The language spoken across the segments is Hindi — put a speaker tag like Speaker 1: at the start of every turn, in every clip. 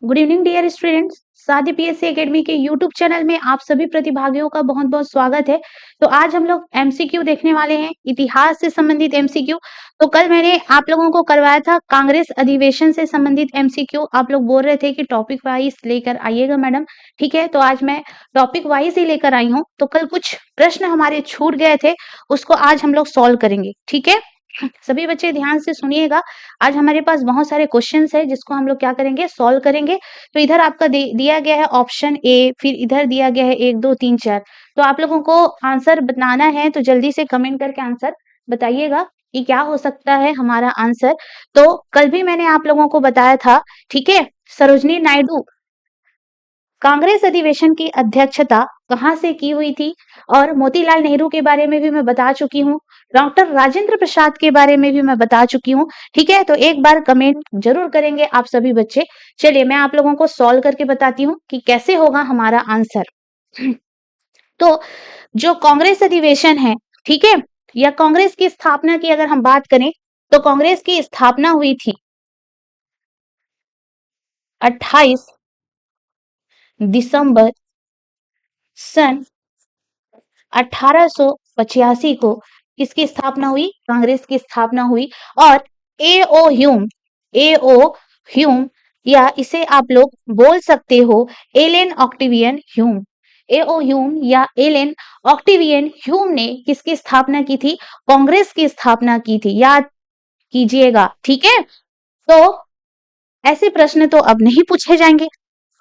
Speaker 1: Good evening dear students. Sadhya PSC academy के यूट्यूब चैनल में आप सभी प्रतिभागियों का बहुत बहुत स्वागत है। तो आज हम लोग एमसीक्यू देखने वाले हैं, इतिहास से संबंधित एमसीक्यू। तो कल मैंने आप लोगों को करवाया था कांग्रेस अधिवेशन से संबंधित एमसीक्यू। आप लोग बोल रहे थे कि टॉपिक वाइज लेकर आइएगा मैडम, ठीक है। तो आज मैं टॉपिक वाइज ही लेकर आई हूँ। तो कल कुछ प्रश्न हमारे छूट गए थे, उसको आज हम लोग सॉल्व करेंगे, ठीक है। सभी बच्चे ध्यान से सुनिएगा। आज हमारे पास बहुत सारे क्वेश्चंस है जिसको हम लोग क्या करेंगे, सॉल्व करेंगे। तो इधर आपका दिया गया है ऑप्शन ए, फिर इधर दिया गया है 1 2 3 4। तो आप लोगों को आंसर बताना है, तो जल्दी से कमेंट करके आंसर बताइएगा कि क्या हो सकता है हमारा आंसर। तो कल भी मैंने आप लोगों को बताया था, ठीक है। सरोजनी नायडू कांग्रेस अधिवेशन की अध्यक्षता कहाँ से की हुई थी, और मोतीलाल नेहरू के बारे में भी मैं बता चुकी हूँ, डॉक्टर राजेंद्र प्रसाद के बारे में भी मैं बता चुकी हूँ, ठीक है। तो एक बार कमेंट जरूर करेंगे आप सभी बच्चे। चलिए मैं आप लोगों को सॉल्व करके बताती हूँ कि कैसे होगा हमारा आंसर। तो जो कांग्रेस अधिवेशन है, ठीक है, या कांग्रेस की स्थापना की अगर हम बात करें, तो कांग्रेस की स्थापना हुई थी 28 दिसंबर सन 1885 को किसकी स्थापना हुई, कांग्रेस की स्थापना हुई। और एओ ह्यूम या इसे आप लोग बोल सकते हो एलेन ऑक्टेवियन ह्यूम, एओ ह्यूम या एलेन ऑक्टेवियन ह्यूम ने किसकी स्थापना की थी, कांग्रेस की स्थापना की थी, याद कीजिएगा, ठीक है। तो ऐसे प्रश्न तो अब नहीं पूछे जाएंगे,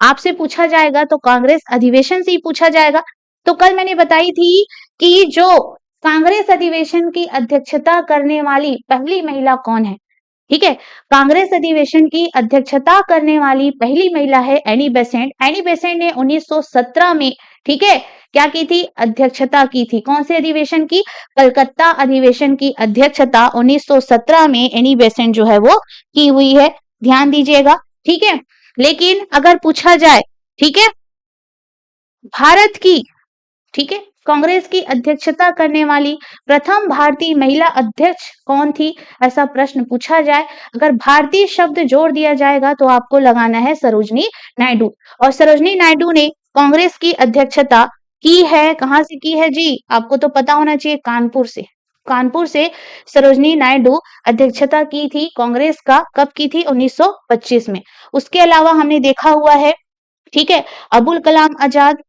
Speaker 1: आपसे पूछा जाएगा तो कांग्रेस अधिवेशन से ही पूछा जाएगा। तो कल मैंने बताई थी कि जो कांग्रेस अधिवेशन की अध्यक्षता करने वाली पहली महिला कौन है, ठीक है। कांग्रेस अधिवेशन की अध्यक्षता करने वाली पहली महिला है एनी बेसेंट। एनी बेसेंट ने 1917 में, ठीक है, क्या की थी, अध्यक्षता की थी। कौन से अधिवेशन की, कलकत्ता अधिवेशन की अध्यक्षता 1917 में एनी बेसेंट जो है वो की हुई है, ध्यान दीजिएगा, ठीक है। लेकिन अगर पूछा जाए, ठीक है, भारत की, ठीक है, कांग्रेस की अध्यक्षता करने वाली प्रथम भारतीय महिला अध्यक्ष कौन थी, ऐसा प्रश्न पूछा जाए, अगर भारतीय शब्द जोड़ दिया जाएगा तो आपको लगाना है सरोजनी नायडू। और सरोजनी नायडू ने कांग्रेस की अध्यक्षता की है, कहां से की है जी, आपको तो पता होना चाहिए, कानपुर से। कानपुर से सरोजनी नायडू अध्यक्षता की थी कांग्रेस का, कब की थी, 1925 में। उसके अलावा हमने देखा हुआ है, ठीक है, अबुल कलाम आजाद,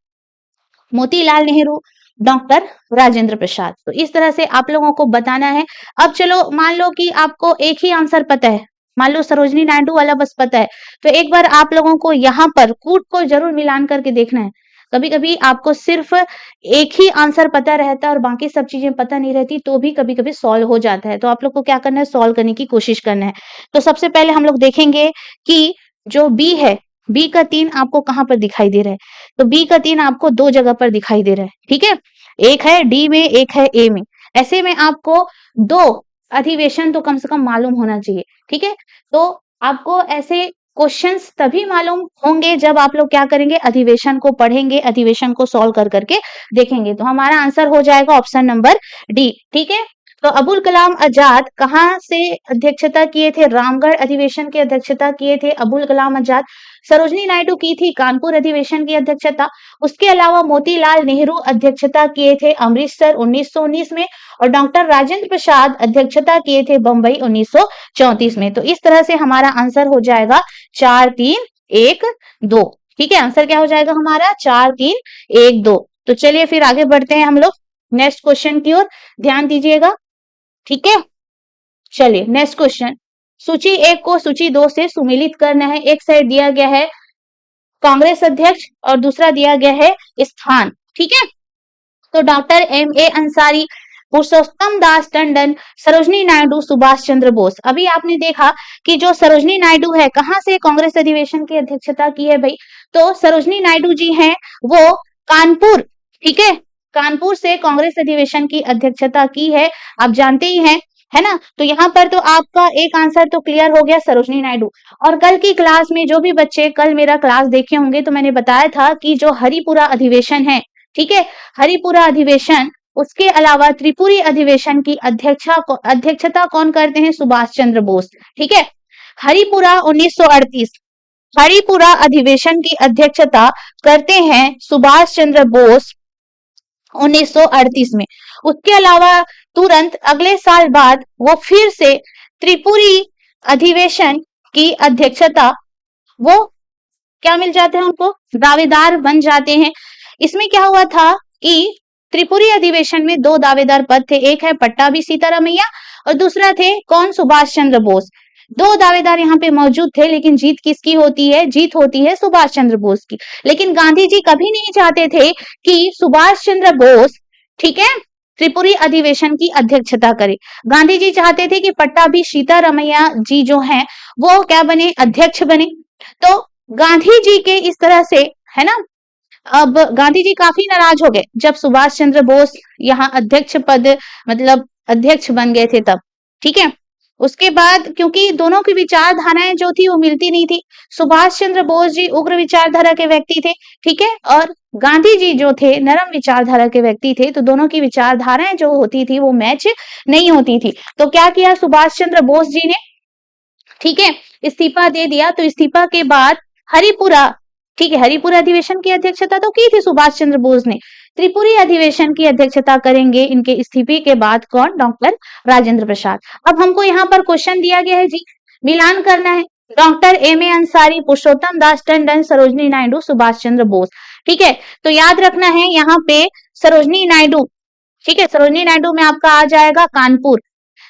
Speaker 1: मोतीलाल नेहरू, डॉक्टर राजेंद्र प्रसाद। तो इस तरह से आप लोगों को बताना है। अब चलो मान लो कि आपको एक ही आंसर पता है, मान लो सरोजनी नायडू वाला बस पता है, तो एक बार आप लोगों को यहाँ पर कूट को जरूर मिलान करके देखना है। कभी कभी आपको सिर्फ एक ही आंसर पता रहता है और बाकी सब चीजें पता नहीं रहती, तो भी कभी कभी सॉल्व हो जाता है। तो आप लोग को क्या करना है, सॉल्व करने की कोशिश करना है। तो सबसे पहले हम लोग देखेंगे कि जो बी है, बी का 3 आपको कहां पर दिखाई दे रहा है, तो बी का 3 आपको 2 जगह पर दिखाई दे रहा है, ठीक है। एक है डी में, एक है ए में। ऐसे में आपको 2 अधिवेशन तो कम से कम मालूम होना चाहिए, ठीक है। तो आपको ऐसे क्वेश्चंस तभी मालूम होंगे जब आप लोग क्या करेंगे, अधिवेशन को पढ़ेंगे, अधिवेशन को सॉल्व कर करके देखेंगे। तो हमारा आंसर हो जाएगा ऑप्शन नंबर डी, ठीक है। तो अबुल कलाम आजाद कहां से अध्यक्षता किए थे, रामगढ़ अधिवेशन की अध्यक्षता किए थे अबुल कलाम आजाद। सरोजनी नायडू की थी कानपुर अधिवेशन की अध्यक्षता। उसके अलावा मोतीलाल नेहरू अध्यक्षता किए थे अमृतसर 1919 में, और डॉक्टर राजेंद्र प्रसाद अध्यक्षता किए थे बंबई 1934 में। तो इस तरह से हमारा आंसर हो जाएगा 4 3 1 2, ठीक है। आंसर क्या हो जाएगा हमारा, 4 3 1 2। तो चलिए फिर आगे बढ़ते हैं हम लोग नेक्स्ट क्वेश्चन की ओर, ध्यान दीजिएगा, ठीक है। चलिए नेक्स्ट क्वेश्चन, सूची 1 को सूची 2 से सुमेलित करना है। एक साइड दिया गया है कांग्रेस अध्यक्ष और दूसरा दिया गया है स्थान, ठीक है। तो डॉक्टर एम.ए. अंसारी, पुरुषोत्तम दास टंडन, सरोजनी नायडू, सुभाष चंद्र बोस। अभी आपने देखा कि जो सरोजनी नायडू है कहां से कांग्रेस अधिवेशन की अध्यक्षता की है भाई, तो सरोजनी नायडू जी हैं वो कानपुर, ठीक है, कानपुर से कांग्रेस अधिवेशन की अध्यक्षता की है, आप जानते ही हैं, है ना। तो यहाँ पर तो आपका एक आंसर तो क्लियर हो गया, सरोजनी नायडू। और कल की क्लास में जो भी बच्चे कल मेरा क्लास देखे होंगे, तो मैंने बताया था कि जो हरिपुरा अधिवेशन है, ठीक है, हरिपुरा अधिवेशन, उसके अलावा त्रिपुरी अधिवेशन की अध्यक्षता कौन करते हैं, सुभाष चंद्र बोस, ठीक है। हरिपुरा 1938, हरिपुरा अधिवेशन की अध्यक्षता करते हैं सुभाष चंद्र बोस 1938 में। उसके अलावा तुरंत अगले साल बाद वो फिर से त्रिपुरी अधिवेशन की अध्यक्षता वो क्या मिल जाते हैं उनको, दावेदार बन जाते हैं। इसमें क्या हुआ था कि त्रिपुरी अधिवेशन में दो दावेदार पद थे, एक है पट्टाभी सीतारामैया और दूसरा थे कौन, सुभाष चंद्र बोस। दो दावेदार यहाँ पे मौजूद थे, लेकिन जीत किसकी होती है, जीत होती है सुभाष चंद्र बोस की। लेकिन गांधी जी कभी नहीं चाहते थे कि सुभाष चंद्र बोस, ठीक है, त्रिपुरी अधिवेशन की अध्यक्षता करे। गांधी जी चाहते थे कि पट्टाभी सीतारामैया जी जो हैं वो क्या बने, अध्यक्ष बने। तो गांधी जी के इस तरह से, है ना, अब गांधी जी काफी नाराज हो गए जब सुभाष चंद्र बोस यहाँ अध्यक्ष पद, मतलब अध्यक्ष बन गए थे तब, ठीक है। उसके बाद क्योंकि दोनों की विचारधाराएं जो थी वो मिलती नहीं थी, सुभाष चंद्र बोस जी उग्र विचारधारा के व्यक्ति थे, ठीक है, और गांधी जी जो थे नरम विचारधारा के व्यक्ति थे, तो दोनों की विचारधाराएं जो होती थी वो मैच नहीं होती थी। तो क्या किया सुभाष चंद्र बोस जी ने, ठीक है, इस्तीफा दे दिया। तो इस्तीफा के बाद हरिपुरा, ठीक है, हरिपुरा अधिवेशन की अध्यक्षता तो की थी सुभाष चंद्र बोस ने, त्रिपुरी अधिवेशन की अध्यक्षता करेंगे इनके इस्तीफे के बाद कौन, डॉक्टर राजेंद्र प्रसाद। अब हमको यहाँ पर क्वेश्चन दिया गया है जी, मिलान करना है, डॉक्टर एम.ए. अंसारी, पुरुषोत्तम दास टंडन, सरोजनी नायडू, सुभाष चंद्र बोस, ठीक है। तो याद रखना है यहाँ पे सरोजनी नायडू, ठीक है, सरोजनी नायडू में आपका आ जाएगा कानपुर।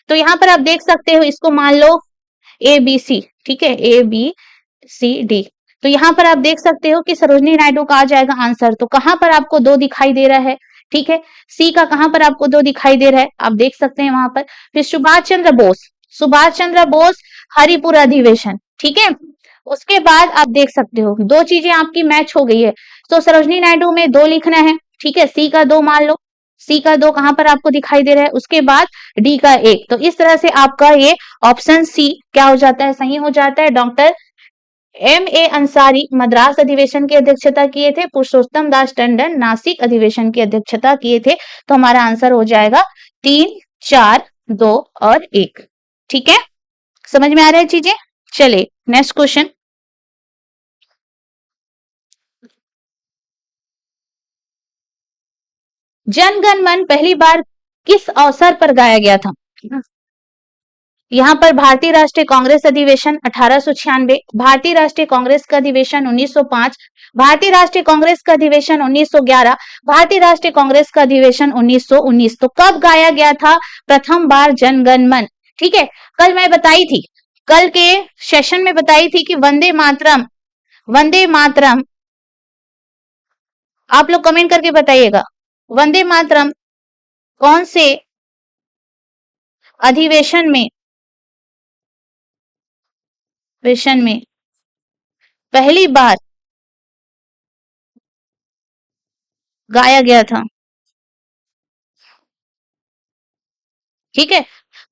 Speaker 1: तो यहाँ पर आप देख सकते हो, इसको मान लो ABC, ठीक है, ABCD। तो यहाँ पर आप देख सकते हो कि सरोजनी नायडू का आ जाएगा आंसर। तो कहां पर आपको 2 दिखाई दे रहा है, ठीक है, सी का कहां पर आपको 2 दिखाई दे रहा है, आप देख सकते हैं वहां पर। फिर सुभाष चंद्र बोस, सुभाष चंद्र बोस हरिपुरा अधिवेशन, ठीक है। उसके बाद आप देख सकते हो 2 चीजें आपकी मैच हो गई है। तो सरोजनी नायडू में 2 लिखना है, ठीक है, सी का 2 मान लो, सी का 2 कहां पर आपको दिखाई दे रहा है, उसके बाद डी का 1। तो इस तरह से आपका ये ऑप्शन सी क्या हो जाता है, सही हो जाता है। Doctor MA. अंसारी मद्रास अधिवेशन की अध्यक्षता किए थे, पुरुषोत्तम दास टंडन नासिक अधिवेशन की अध्यक्षता किए थे। तो हमारा आंसर हो जाएगा 3, 4, 2 और 1, ठीक है, समझ में आ रहा है चीजें। चलिए नेक्स्ट क्वेश्चन, जन गण मन पहली बार किस अवसर पर गाया गया था। यहाँ पर भारतीय राष्ट्रीय कांग्रेस अधिवेशन 1896, भारतीय राष्ट्रीय कांग्रेस का अधिवेशन 1905, भारतीय राष्ट्रीय कांग्रेस का अधिवेशन 1911, भारतीय राष्ट्रीय कांग्रेस का अधिवेशन 1919। तो कब गाया गया था प्रथम बार जन गण मन, ठीक है। कल मैं बताई थी, कल के सेशन में बताई थी कि वंदे मातरम, वंदे मातरम, आप लोग कमेंट करके बताइएगा, वंदे मातरम कौन से अधिवेशन में, पहली बार गाया गया था, ठीक है।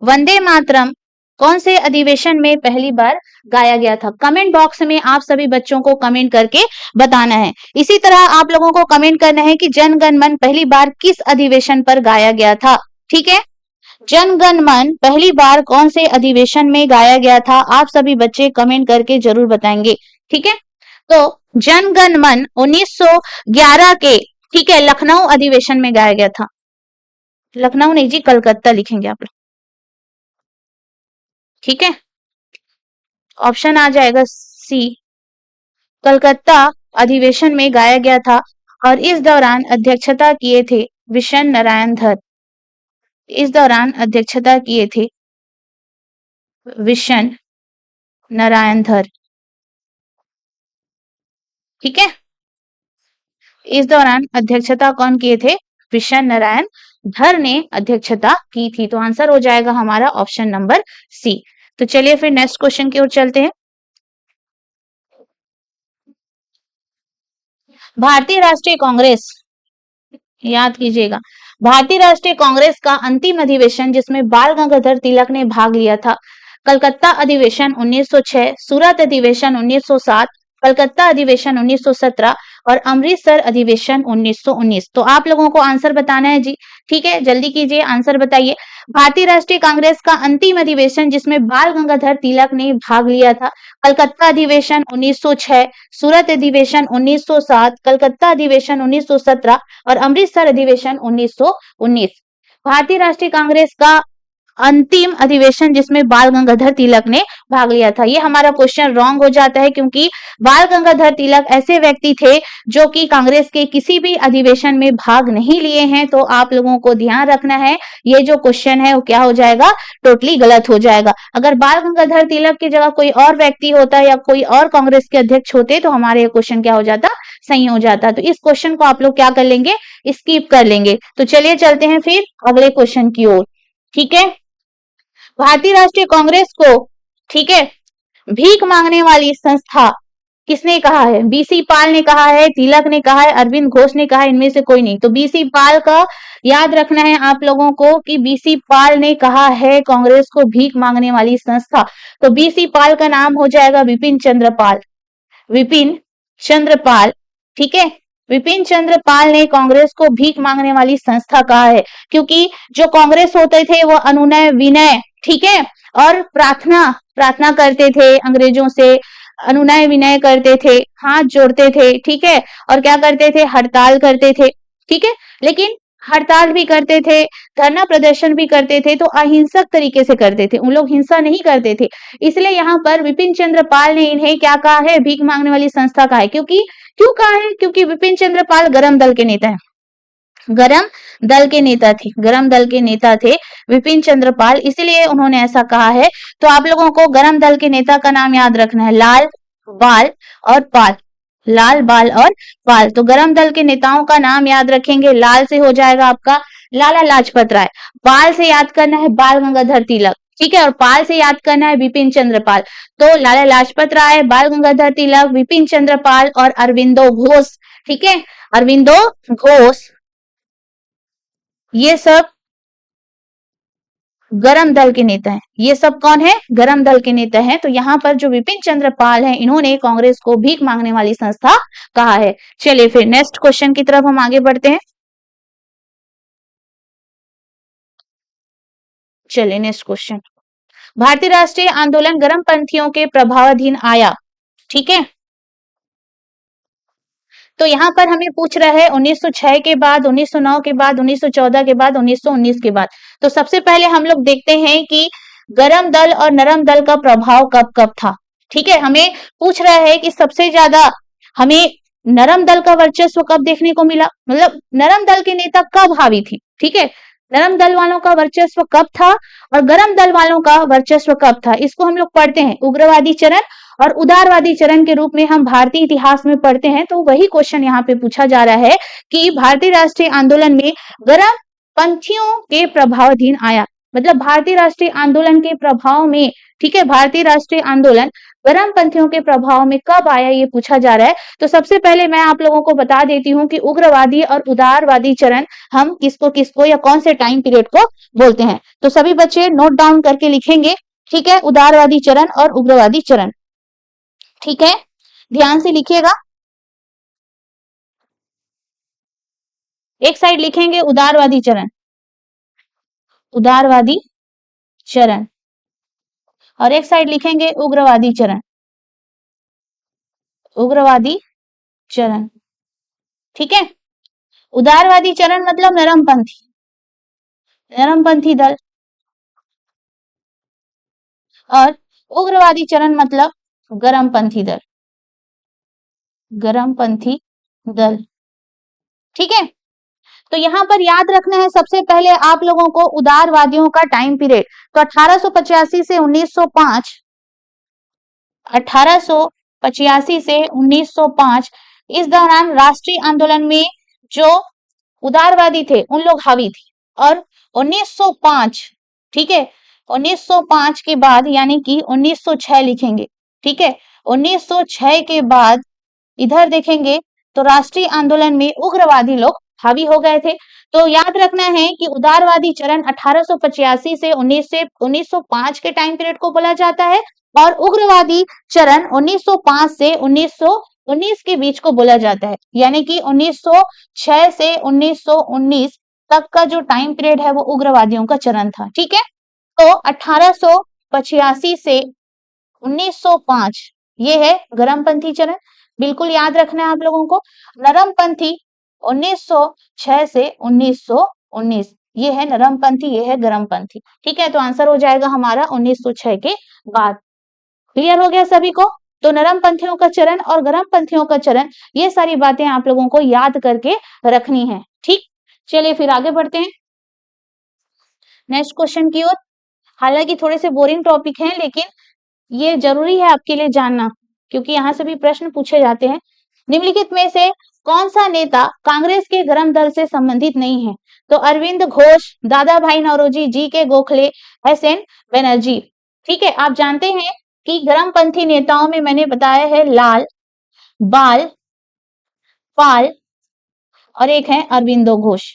Speaker 1: वंदे मातरम कौन से अधिवेशन में पहली बार गाया गया था, कमेंट बॉक्स में आप सभी बच्चों को कमेंट करके बताना है। इसी तरह आप लोगों को कमेंट करना है कि जन गण मन पहली बार किस अधिवेशन पर गाया गया था, ठीक है। जन गण मन पहली बार कौन से अधिवेशन में गाया गया था, आप सभी बच्चे कमेंट करके जरूर बताएंगे, ठीक है। तो जन गण मन 1911 के, ठीक है, लखनऊ अधिवेशन में गाया गया था। लखनऊ नहीं जी, कलकत्ता लिखेंगे आप लोग, ठीक है। ऑप्शन आ जाएगा सी, कलकत्ता अधिवेशन में गाया गया था और इस दौरान अध्यक्षता किए थे विशन नारायण धर, इस दौरान अध्यक्षता किए थे विशन नारायण धर, ठीक है। इस दौरान अध्यक्षता कौन किए थे, विशन नारायण धर ने अध्यक्षता की थी। तो आंसर हो जाएगा हमारा ऑप्शन नंबर सी। तो चलिए फिर नेक्स्ट क्वेश्चन की ओर चलते हैं। भारतीय राष्ट्रीय कांग्रेस, याद कीजिएगा, भारतीय राष्ट्रीय कांग्रेस का अंतिम अधिवेशन जिसमें बाल गंगाधर तिलक ने भाग लिया था, कलकत्ता अधिवेशन 1906, सूरत अधिवेशन 1907, कलकत्ता अधिवेशन 1917 और अमृतसर अधिवेशन 1919। तो आप लोगों को आंसर बताना है जी। ठीक है, जल्दी कीजिए, आंसर बताइए। भारतीय राष्ट्रीय कांग्रेस का अंतिम अधिवेशन जिसमें बाल गंगाधर तिलक ने भाग लिया था, कलकत्ता अधिवेशन 1906, सूरत अधिवेशन 1907, कलकत्ता अधिवेशन 1917 और अमृतसर अधिवेशन 1919। भारतीय राष्ट्रीय कांग्रेस का अंतिम अधिवेशन जिसमें बाल गंगाधर तिलक ने भाग लिया था। ये हमारा क्वेश्चन रॉन्ग हो जाता है क्योंकि बाल गंगाधर तिलक ऐसे व्यक्ति थे जो कि कांग्रेस के किसी भी अधिवेशन में भाग नहीं लिए हैं। तो आप लोगों को ध्यान रखना है, ये जो क्वेश्चन है वो क्या हो जाएगा, टोटली गलत हो जाएगा। अगर बाल गंगाधर तिलक की जगह कोई और व्यक्ति होता या कोई और कांग्रेस के अध्यक्ष होते तो हमारे ये क्वेश्चन क्या हो जाता, सही हो जाता। तो इस क्वेश्चन को आप लोग क्या कर लेंगे, स्किप कर लेंगे। तो चलिए चलते हैं फिर अगले क्वेश्चन की ओर। ठीक है, भारतीय राष्ट्रीय कांग्रेस को, ठीक है, भीख मांगने वाली संस्था किसने कहा है? बीसी पाल ने कहा है, तिलक ने कहा है, अरविंद घोष ने कहा है, इनमें से कोई नहीं। तो बीसी पाल का याद रखना है आप लोगों को कि बीसी पाल ने कहा है कांग्रेस को भीख मांगने वाली संस्था। तो बीसी पाल का नाम हो जाएगा विपिन चंद्र पाल। विपिन चंद्र पाल, ठीक है, विपिन चंद्र पाल ने कांग्रेस को भीख मांगने वाली संस्था कहा है क्योंकि जो कांग्रेस होते थे वो अनुनय विनय, ठीक है, और प्रार्थना प्रार्थना करते थे अंग्रेजों से, अनुनय विनय करते थे, हाथ जोड़ते थे, ठीक है, और क्या करते थे, हड़ताल करते थे, ठीक है। लेकिन हड़ताल भी करते थे, धरना प्रदर्शन भी करते थे, तो अहिंसक तरीके से करते थे, उन लोग हिंसा नहीं करते थे। इसलिए यहाँ पर विपिन चंद्र पाल ने इन्हें क्या कहा है, भीख मांगने वाली संस्था कहा है। क्यों कहा है? क्योंकि विपिन चंद्र पाल गरम दल के नेता हैं, गरम दल के नेता थे, गरम दल के नेता थे विपिन चंद्र पाल, इसलिए उन्होंने ऐसा कहा है। तो आप लोगों को गरम दल के नेता का नाम याद रखना है, लाल, बाल और पाल, लाल, बाल और पाल। तो गरम दल के नेताओं का नाम याद रखेंगे, लाल से हो जाएगा आपका लाला लाजपत राय, बाल से याद करना है बाल गंगाधर तिलक, ठीक है, और पाल से याद करना है विपिन चंद्र पाल। तो लाला लाजपत राय, बाल गंगाधर तिलक, विपिन चंद्र पाल और अरविंदो घोष, ठीक है, अरविंदो घोष, ये सब गरम दल के नेता हैं। ये सब कौन है? गरम दल के नेता हैं। तो यहाँ पर जो विपिन चंद्र पाल हैं, इन्होंने कांग्रेस को भीख मांगने वाली संस्था कहा है। चलिए फिर नेक्स्ट क्वेश्चन की तरफ हम आगे बढ़ते हैं। चलिए नेक्स्ट क्वेश्चन, भारतीय राष्ट्रीय आंदोलन गरमपंथियों के प्रभावाधीन आया, ठीक है। तो यहाँ पर हमें पूछ रहा है 1906 के बाद, 1909 के बाद, 1914 के बाद, 1919 के बाद। तो सबसे पहले हम लोग देखते हैं कि गरम दल और नरम दल का प्रभाव कब कब था, ठीक है। हमें पूछ रहा है कि सबसे ज्यादा हमें नरम दल का वर्चस्व कब देखने को मिला, मतलब नरम दल के नेता कब हावी थी, ठीक है, नरम दल वालों का वर्चस्व कब था और गरम दल वालों का वर्चस्व कब था। इसको हम लोग पढ़ते हैं उग्रवादी चरण और उदारवादी चरण के रूप में हम भारतीय इतिहास में पढ़ते हैं। तो वही क्वेश्चन यहाँ पे पूछा जा रहा है कि भारतीय राष्ट्रीय आंदोलन में गरम पंथियों के प्रभावाधीन आया, मतलब भारतीय राष्ट्रीय आंदोलन के प्रभाव में, ठीक है, भारतीय राष्ट्रीय आंदोलन गरम पंथियों के प्रभाव में कब आया, ये पूछा जा रहा है। तो सबसे पहले मैं आप लोगों को बता देती हूँ कि उग्रवादी और उदारवादी चरण हम किसको किसको या कौन से टाइम पीरियड को बोलते हैं। तो सभी बच्चे नोट डाउन करके लिखेंगे, ठीक है, उदारवादी चरण और उग्रवादी चरण, ठीक है, ध्यान से लिखिएगा। एक साइड लिखेंगे उदारवादी चरण, उदारवादी चरण, और एक साइड लिखेंगे उग्रवादी चरण, उग्रवादी चरण, ठीक है। उदारवादी चरण मतलब नरमपंथी, नरमपंथी दल, और उग्रवादी चरण मतलब गरमपंथी दल, गरमपंथी दल, ठीक है। तो यहाँ पर याद रखना है सबसे पहले आप लोगों को उदारवादियों का टाइम पीरियड। तो 1885 से 1905, 1885 से 1905 इस दौरान राष्ट्रीय आंदोलन में जो उदारवादी थे उन लोग हावी थे। और 1905, ठीक है, 1905 के बाद यानी कि 1906 लिखेंगे, ठीक है, 1906 के बाद इधर देखेंगे तो राष्ट्रीय आंदोलन में उग्रवादी लोग हावी हो गए थे। तो याद रखना है कि उदारवादी चरण 1885 से 1905 के टाइम पीरियड को बोला जाता है और उग्रवादी चरण 1905 से 1919 के बीच को बोला जाता है, यानी कि 1906 से 1919 तक का जो टाइम पीरियड है वो उग्रवादियों का चरण था। ठीक है, तो 1885 से 1905 ये है गरमपंथी चरण, बिल्कुल याद रखना है आप लोगों को। नरमपंथी 1906 से 1919 ये है नरमपंथी, ये है गरमपंथी। ठीक है, तो आंसर हो जाएगा हमारा 1906 के बाद। क्लियर हो गया सभी को? तो नरमपंथियों का चरण और गरमपंथियों का चरण, ये सारी बातें आप लोगों को याद करके रखनी है। ठीक, चलिए फिर आगे बढ़ते हैं नेक्स्ट क्वेश्चन की ओर। हालांकि थोड़े से बोरिंग टॉपिक हैं, लेकिन ये जरूरी है आपके लिए जानना, क्योंकि यहाँ से भी प्रश्न पूछे जाते हैं। निम्नलिखित में से कौन सा नेता कांग्रेस के गरम दल से संबंधित नहीं है? तो अरविंद घोष, दादा भाई नौरोजी, जी के गोखले, एस.एन. बनर्जी। ठीक है, आप जानते हैं कि गरमपंथी नेताओं में मैंने बताया है लाल, बाल, पाल और एक है अरविंदो घोष।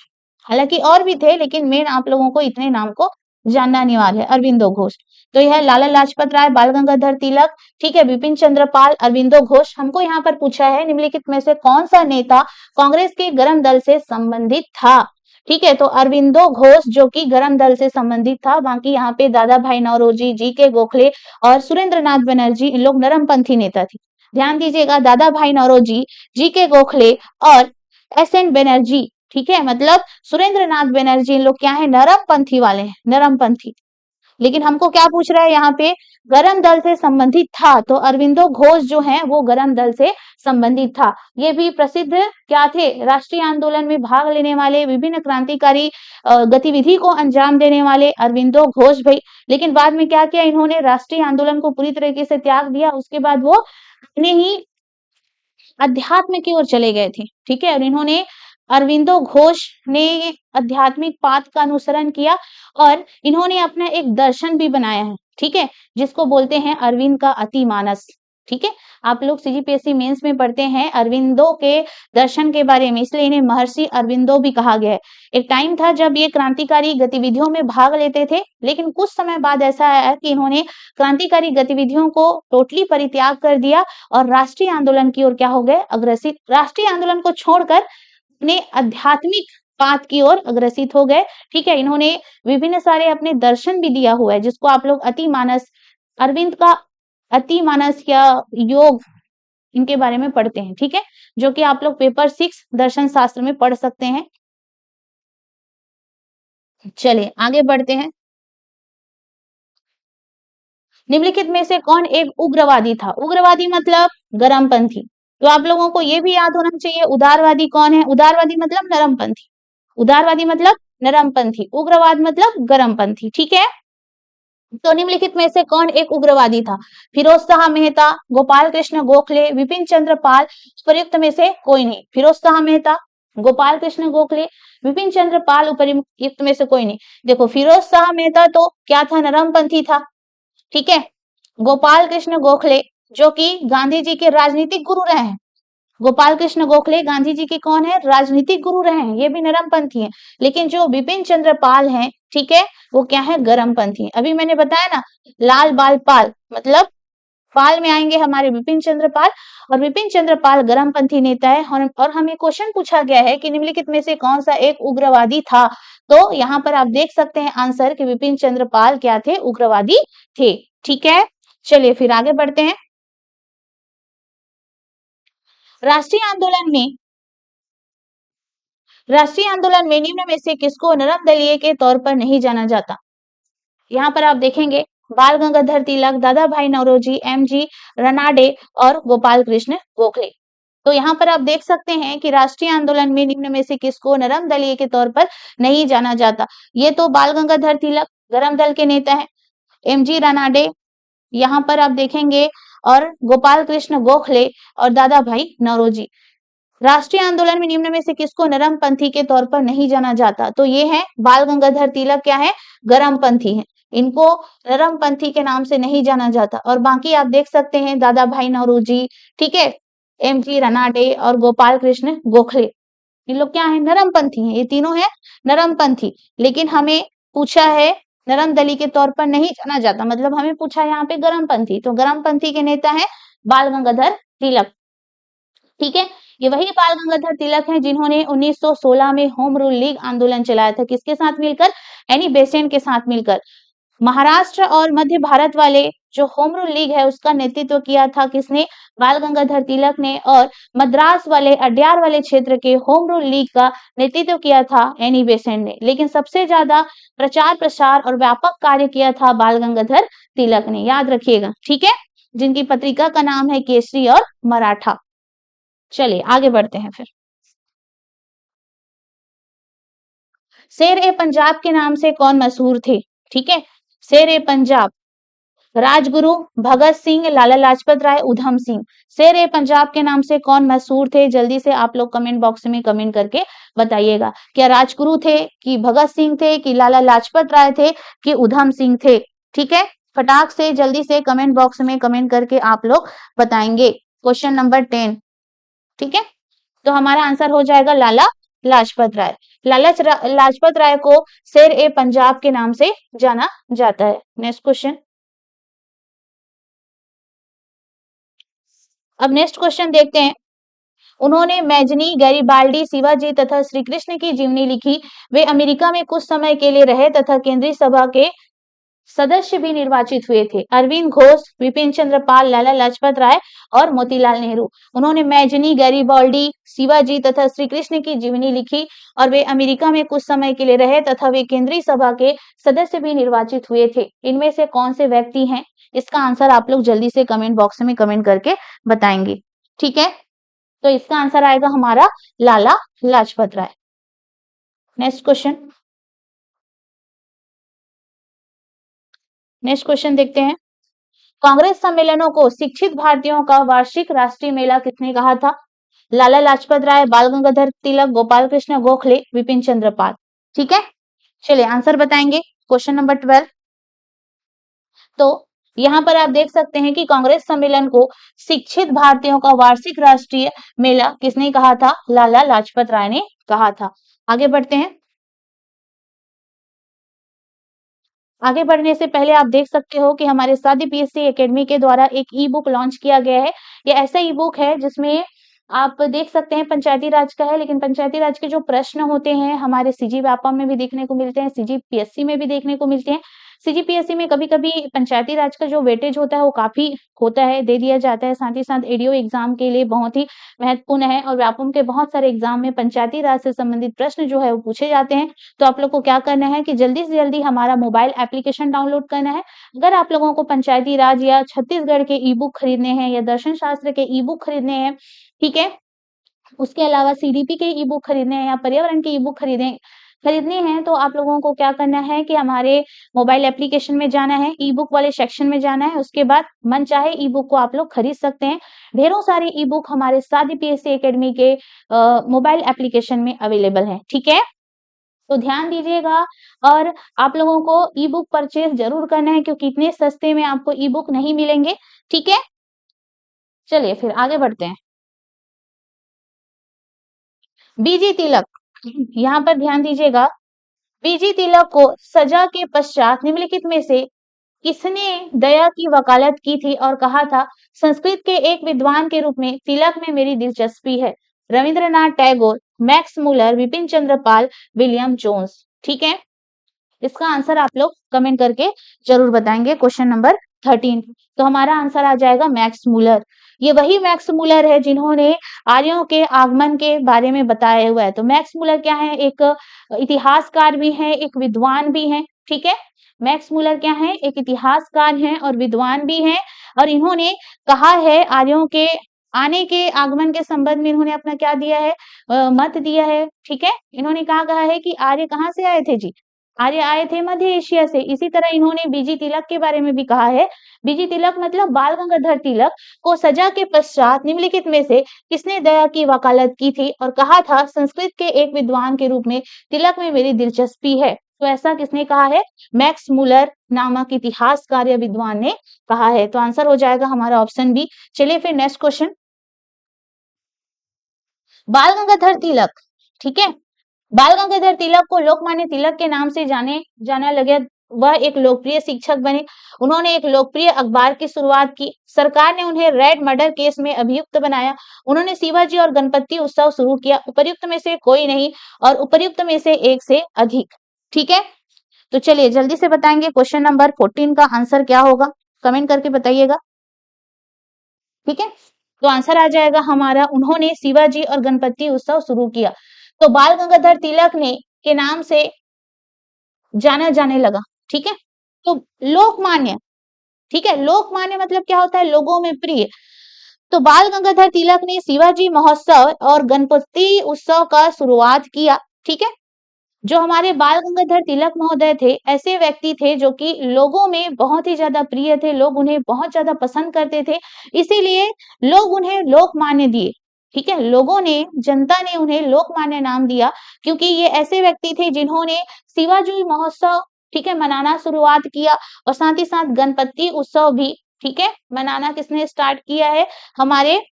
Speaker 1: हालांकि और भी थे, लेकिन मेन आप लोगों को इतने नाम को जानना अनिवार्य है, अरविंदो घोष। तो यह लाला लाजपत राय, बाल गंगाधर तिलक, ठीक है, बिपिन चंद्र पाल, अरविंदो घोष। हमको यहाँ पर पूछा है निम्नलिखित में से कौन सा नेता कांग्रेस के गरम दल से संबंधित था? ठीक है, तो अरविंदो घोष जो कि गरम दल से संबंधित था। बाकी यहाँ पे दादा भाई नौरोजी, जी के गोखले और सुरेंद्र नाथ बनर्जी, इन लोग नरमपंथी नेता थे। ध्यान दीजिएगा, दादा भाई नौरोजी, जी के गोखले और एस.एन. बनर्जी, ठीक है, मतलब सुरेंद्र नाथ बनर्जी, इन लोग क्या है, नरमपंथी वाले हैं, नरमपंथी। लेकिन हमको क्या पूछ रहा है यहाँ पे, गरम दल से संबंधित था, तो अरविंदो घोष जो है वो गरम दल से संबंधित था। ये भी प्रसिद्ध क्या थे, राष्ट्रीय आंदोलन में भाग लेने वाले, विभिन्न क्रांतिकारी गतिविधि को अंजाम देने वाले अरविंदो घोष भाई। लेकिन बाद में क्या किया इन्होंने, राष्ट्रीय आंदोलन को पूरी तरीके से त्याग दिया। उसके बाद वो अपने ही अध्यात्म की ओर चले गए थे। ठीक है, और इन्होंने, अरविंदो घोष ने आध्यात्मिक पाथ का अनुसरण किया और इन्होंने अपना एक दर्शन भी बनाया है। ठीक है, जिसको बोलते हैं अरविंद का अतिमानस। ठीक है, आप लोग सीजीपीएससी मेंस में पढ़ते हैं अरविंदो के दर्शन के बारे में, इसलिए इन्हें महर्षि अरविंदो भी कहा गया है। एक टाइम था जब ये क्रांतिकारी गतिविधियों में भाग लेते थे, लेकिन कुछ समय बाद ऐसा आया कि इन्होंने क्रांतिकारी गतिविधियों को टोटली परित्याग कर दिया और राष्ट्रीय आंदोलन की ओर क्या हो गए, अग्रसित। राष्ट्रीय आंदोलन को छोड़कर अपने आध्यात्मिक पाथ की ओर अग्रसित हो गए। ठीक है, इन्होंने विभिन्न सारे अपने दर्शन भी दिया हुआ है, जिसको आप लोग अतिमानस, अरविंद का अतिमानस या योग, इनके बारे में पढ़ते हैं। ठीक है, जो कि आप लोग पेपर 6 दर्शन शास्त्र में पढ़ सकते हैं। चलिए आगे बढ़ते हैं। निम्नलिखित में से कौन एक उग्रवादी था? उग्रवादी मतलब गरमपंथी। तो आप लोगों को ये भी याद होना चाहिए, उदारवादी कौन है? उदारवादी मतलब नरमपंथी, उदारवादी मतलब नरमपंथी, उग्रवाद मतलब गरमपंथी। ठीक है, तो निम्नलिखित में से कौन एक उग्रवादी था? फिरोज शाह मेहता, गोपाल कृष्ण गोखले, विपिन चंद्र पाल, उपयुक्त में से कोई नहीं। फिरोज शाह मेहता, गोपाल कृष्ण गोखले, विपिन चंद्र पाल, उपयुक्त में से कोई नहीं। देखो, फिरोज शाह मेहता तो क्या था, नरमपंथी था। ठीक है, गोपाल कृष्ण गोखले जो कि गांधी जी के राजनीतिक गुरु रहे हैं, गोपाल कृष्ण गोखले गांधी जी के कौन है, राजनीतिक गुरु रहे हैं, ये भी नरमपंथी हैं। लेकिन जो विपिन चंद्र पाल हैं, ठीक है, वो क्या है, गरमपंथी हैं। अभी मैंने बताया ना, लाल बाल पाल, मतलब पाल में आएंगे हमारे विपिन चंद्र पाल, और विपिन चंद्र पाल गरमपंथी नेता है। और हमें क्वेश्चन पूछा गया है कि निम्नलिखित में से कौन सा एक उग्रवादी था? तो यहाँ पर आप देख सकते हैं आंसर कि विपिन चंद्र पाल क्या थे, उग्रवादी थे। ठीक है, चलिए फिर आगे बढ़ते हैं। राष्ट्रीय आंदोलन में निम्न में से किसको नरम दलीय के तौर पर नहीं जाना जाता? यहाँ पर आप देखेंगे बाल गंगाधर तिलक, दादा भाई नौरोजी, एम.जी. रनाडे और गोपाल कृष्ण गोखले। तो यहाँ पर आप देख सकते हैं कि राष्ट्रीय आंदोलन में निम्न में से किसको नरम दलीय के तौर पर नहीं जाना जाता। ये तो बाल गंगाधर तिलक गरम दल के नेता हैं, एम.जी. रनाडे यहाँ पर आप देखेंगे, और गोपाल कृष्ण गोखले और दादा भाई नौरोजी। राष्ट्रीय आंदोलन में निम्न में से किसको नरमपंथी के तौर पर नहीं जाना जाता? तो ये है बाल गंगाधर तिलक, क्या है, गरमपंथी है, इनको नरमपंथी के नाम से नहीं जाना जाता। और बाकी आप देख सकते हैं दादा भाई नौरोजी, ठीक है, एम.जी. रनाडे और गोपाल कृष्ण गोखले, ये लोग क्या है, नरमपंथी हैं, ये तीनों है नरमपंथी। लेकिन हमें पूछा है नरम-दली के तौर पर नहीं जाना जाता, मतलब हमें पूछा यहाँ पे गरमपंथी, तो गरमपंथी के नेता हैं बाल गंगाधर तिलक। ठीक है, ये वही बाल गंगाधर तिलक हैं जिन्होंने 1916 में होम रूल लीग आंदोलन चलाया था, किसके साथ मिलकर? एनी बेसेंट के साथ मिलकर। महाराष्ट्र और मध्य भारत वाले जो होम रूल लीग है उसका नेतृत्व किया था किसने? बाल गंगाधर तिलक ने। और मद्रास वाले अड्यार वाले क्षेत्र के होम रूल लीग का नेतृत्व किया था एनी बेसेंट ने। लेकिन सबसे ज्यादा प्रचार प्रसार और व्यापक कार्य किया था बाल गंगाधर तिलक ने, याद रखिएगा। ठीक है, जिनकी पत्रिका का नाम है केसरी और मराठा। चलिए आगे बढ़ते हैं फिर। शेर ए पंजाब के नाम से कौन मशहूर थे? ठीक है, शेर ए पंजाब, राजगुरु, भगत सिंह, लाला लाजपत राय, उधम सिंह। शेर ए पंजाब के नाम से कौन मशहूर थे? जल्दी से आप लोग कमेंट बॉक्स में कमेंट करके बताइएगा। क्या राजगुरु थे, कि भगत सिंह थे, कि लाला लाजपत राय थे, कि उधम सिंह थे? ठीक है, फटाक से जल्दी से कमेंट बॉक्स में कमेंट करके आप लोग बताएंगे। Question number 10। ठीक है, तो हमारा आंसर हो जाएगा लाला लाजपत राय। लाजपत राय को शेर ए पंजाब के नाम से जाना जाता है। Next question. अब नेक्स्ट क्वेश्चन देखते हैं। उन्होंने मैजनी, गैरिबाल्डी, शिवाजी तथा श्री कृष्ण की जीवनी लिखी। वे अमेरिका में कुछ समय के लिए रहे तथा केंद्रीय सभा के सदस्य भी निर्वाचित हुए थे। अरविंद घोष, विपिन चंद्र पाल, लाला लाजपत राय और मोतीलाल नेहरू। उन्होंने मैजनी, गैरिबाल्डी, शिवाजी तथा श्री कृष्ण की जीवनी लिखी और वे अमेरिका में कुछ समय के लिए रहे तथा वे केंद्रीय सभा के सदस्य भी निर्वाचित हुए थे। इनमें से कौन से व्यक्ति हैं? इसका आंसर आप लोग जल्दी से कमेंट बॉक्स में कमेंट करके बताएंगे। ठीक है, तो इसका आंसर आएगा हमारा Lala Lajpat Rai. Next question. Next question देखते हैं। कांग्रेस सम्मेलनों को शिक्षित भारतीयों का वार्षिक राष्ट्रीय मेला किसने कहा था? लाला लाजपत राय, बाल गंगाधर तिलक, गोपाल कृष्ण गोखले, विपिन चंद्र पाल। ठीक है, चलिए आंसर बताएंगे। Question number 12। तो यहाँ पर आप देख सकते हैं कि कांग्रेस सम्मेलन को शिक्षित भारतीयों का वार्षिक राष्ट्रीय मेला किसने कहा था? लाला लाजपत राय ने कहा था। आगे बढ़ते हैं। आगे बढ़ने से पहले आप देख सकते हो कि हमारे सादी पीएससी एकेडमी के द्वारा एक ई बुक लॉन्च किया गया है। ये ऐसा ई बुक है जिसमें आप देख सकते हैं पंचायती राज का है, लेकिन पंचायती राज के जो प्रश्न होते हैं हमारे सीजी व्यापम में भी देखने को मिलते हैं, सीजी पीएससी में भी देखने को मिलते हैं। सीजी पीएससी में कभी-कभी पंचायती राज का जो वेटेज होता है वो काफी होता है, दे दिया जाता है। साथ ही साथ एडीओ एग्जाम के लिए बहुत ही महत्वपूर्ण है और व्यापम के बहुत सारे एग्जाम में पंचायती राज से संबंधित प्रश्न जो है वो पूछे जाते हैं। तो आप लोग को क्या करना है कि जल्दी से जल्दी हमारा मोबाइल एप्लीकेशन डाउनलोड करना है। अगर आप लोगों को पंचायती राज या छत्तीसगढ़ के ई बुक खरीदने हैं या दर्शन शास्त्र के ई बुक खरीदने हैं, ठीक है, उसके अलावा सीडीपी के ई बुक खरीदने हैं या पर्यावरण के ई बुक खरीदने हैं, तो आप लोगों को क्या करना है कि हमारे मोबाइल एप्लीकेशन में जाना है, ई बुक वाले सेक्शन में जाना है। उसके बाद मनचाहे ई बुक को आप लोग खरीद सकते हैं। ढेरों सारे ई बुक हमारे सादी पीएससी एकेडमी के मोबाइल एप्लीकेशन में अवेलेबल है। ठीक है, तो ध्यान दीजिएगा और आप लोगों को ई बुक परचेज जरूर करना है क्योंकि इतने सस्ते में आपको ई बुक नहीं मिलेंगे। ठीक है, चलिए फिर आगे बढ़ते हैं। बीजी तिलक, यहाँ पर ध्यान दीजिएगा। बीजी तिलक को सजा के पश्चात निम्नलिखित में से किसने दया की वकालत की थी और कहा था संस्कृत के एक विद्वान के रूप में तिलक में मेरी दिलचस्पी है? Rabindranath Tagore, Max Muller, Vipin Chandra Pal, William Jones. ठीक है, इसका आंसर आप लोग कमेंट करके जरूर बताएंगे। क्वेश्चन नंबर 13, तो हमारा आंसर आ जाएगा मैक्स मुलर। ये वही मैक्स मुलर है जिन्होंने आर्यों के आगमन के बारे में बताया हुआ है। तो मैक्स मुलर क्या है? एक इतिहासकार भी है, एक विद्वान भी है। ठीक है, मैक्स मुलर क्या है? एक इतिहासकार हैं और विद्वान भी हैं और इन्होंने कहा है आर्यों के आने के आगमन के संबंध में इन्होंने अपना क्या दिया है? मत दिया है। ठीक है, इन्होंने कहा है कि आर्य कहाँ से आए थे जी? आर्य आए थे मध्य एशिया से। इसी तरह इन्होंने बीजी तिलक के बारे में भी कहा है। बीजी तिलक मतलब बाल गंगाधर तिलक को सजा के पश्चात निम्नलिखित में से किसने दया की वकालत की थी और कहा था संस्कृत के एक विद्वान के रूप में तिलक में मेरी दिलचस्पी है? तो ऐसा किसने कहा है? मैक्स मुलर नामक इतिहासकार या विद्वान ने कहा है। तो आंसर हो जाएगा हमारा ऑप्शन बी। चलिए फिर नेक्स्ट क्वेश्चन। बाल गंगाधर तिलक, ठीक है, बाल गंगाधर तिलक को लोकमान्य तिलक के नाम से जाना लगे वह एक लोकप्रिय शिक्षक बने। उन्होंने एक लोकप्रिय अखबार की शुरुआत की। सरकार ने उन्हें रेड मर्डर केस में अभियुक्त बनाया। उन्होंने शिवाजी और गणपति उत्सव शुरू किया। उपर्युक्त में से कोई नहीं और उपर्युक्त में से एक से अधिक। ठीक है, तो चलिए जल्दी से बताएंगे क्वेश्चन नंबर 14 का आंसर क्या होगा, कमेंट करके बताइएगा। ठीक है, तो आंसर आ जाएगा हमारा, उन्होंने शिवाजी और गणपति उत्सव शुरू किया। तो बाल गंगाधर तिलक ने के नाम से जाना जाने लगा। ठीक है, तो लोकमान्य, ठीक है, लोकमान्य मतलब क्या होता है, लोगों में प्रिय। तो बाल गंगाधर तिलक ने शिवाजी महोत्सव और गणपति उत्सव का शुरुआत किया। ठीक है, जो हमारे बाल गंगाधर तिलक महोदय थे, ऐसे व्यक्ति थे जो कि लोगों में बहुत ही ज्यादा प्रिय थे, लोग उन्हें बहुत ज्यादा पसंद करते थे, इसीलिए लोग उन्हें लोकमान्य दिए। ठीक है, लोगों ने, जनता ने उन्हें लोकमान्य नाम दिया क्योंकि ये ऐसे व्यक्ति थे जिन्होंने शिवाजी महोत्सव, ठीक है, मनाना शुरुआत किया और साथ ही साथ गणपति उत्सव भी, ठीक है, मनाना किसने स्टार्ट किया है, हमारे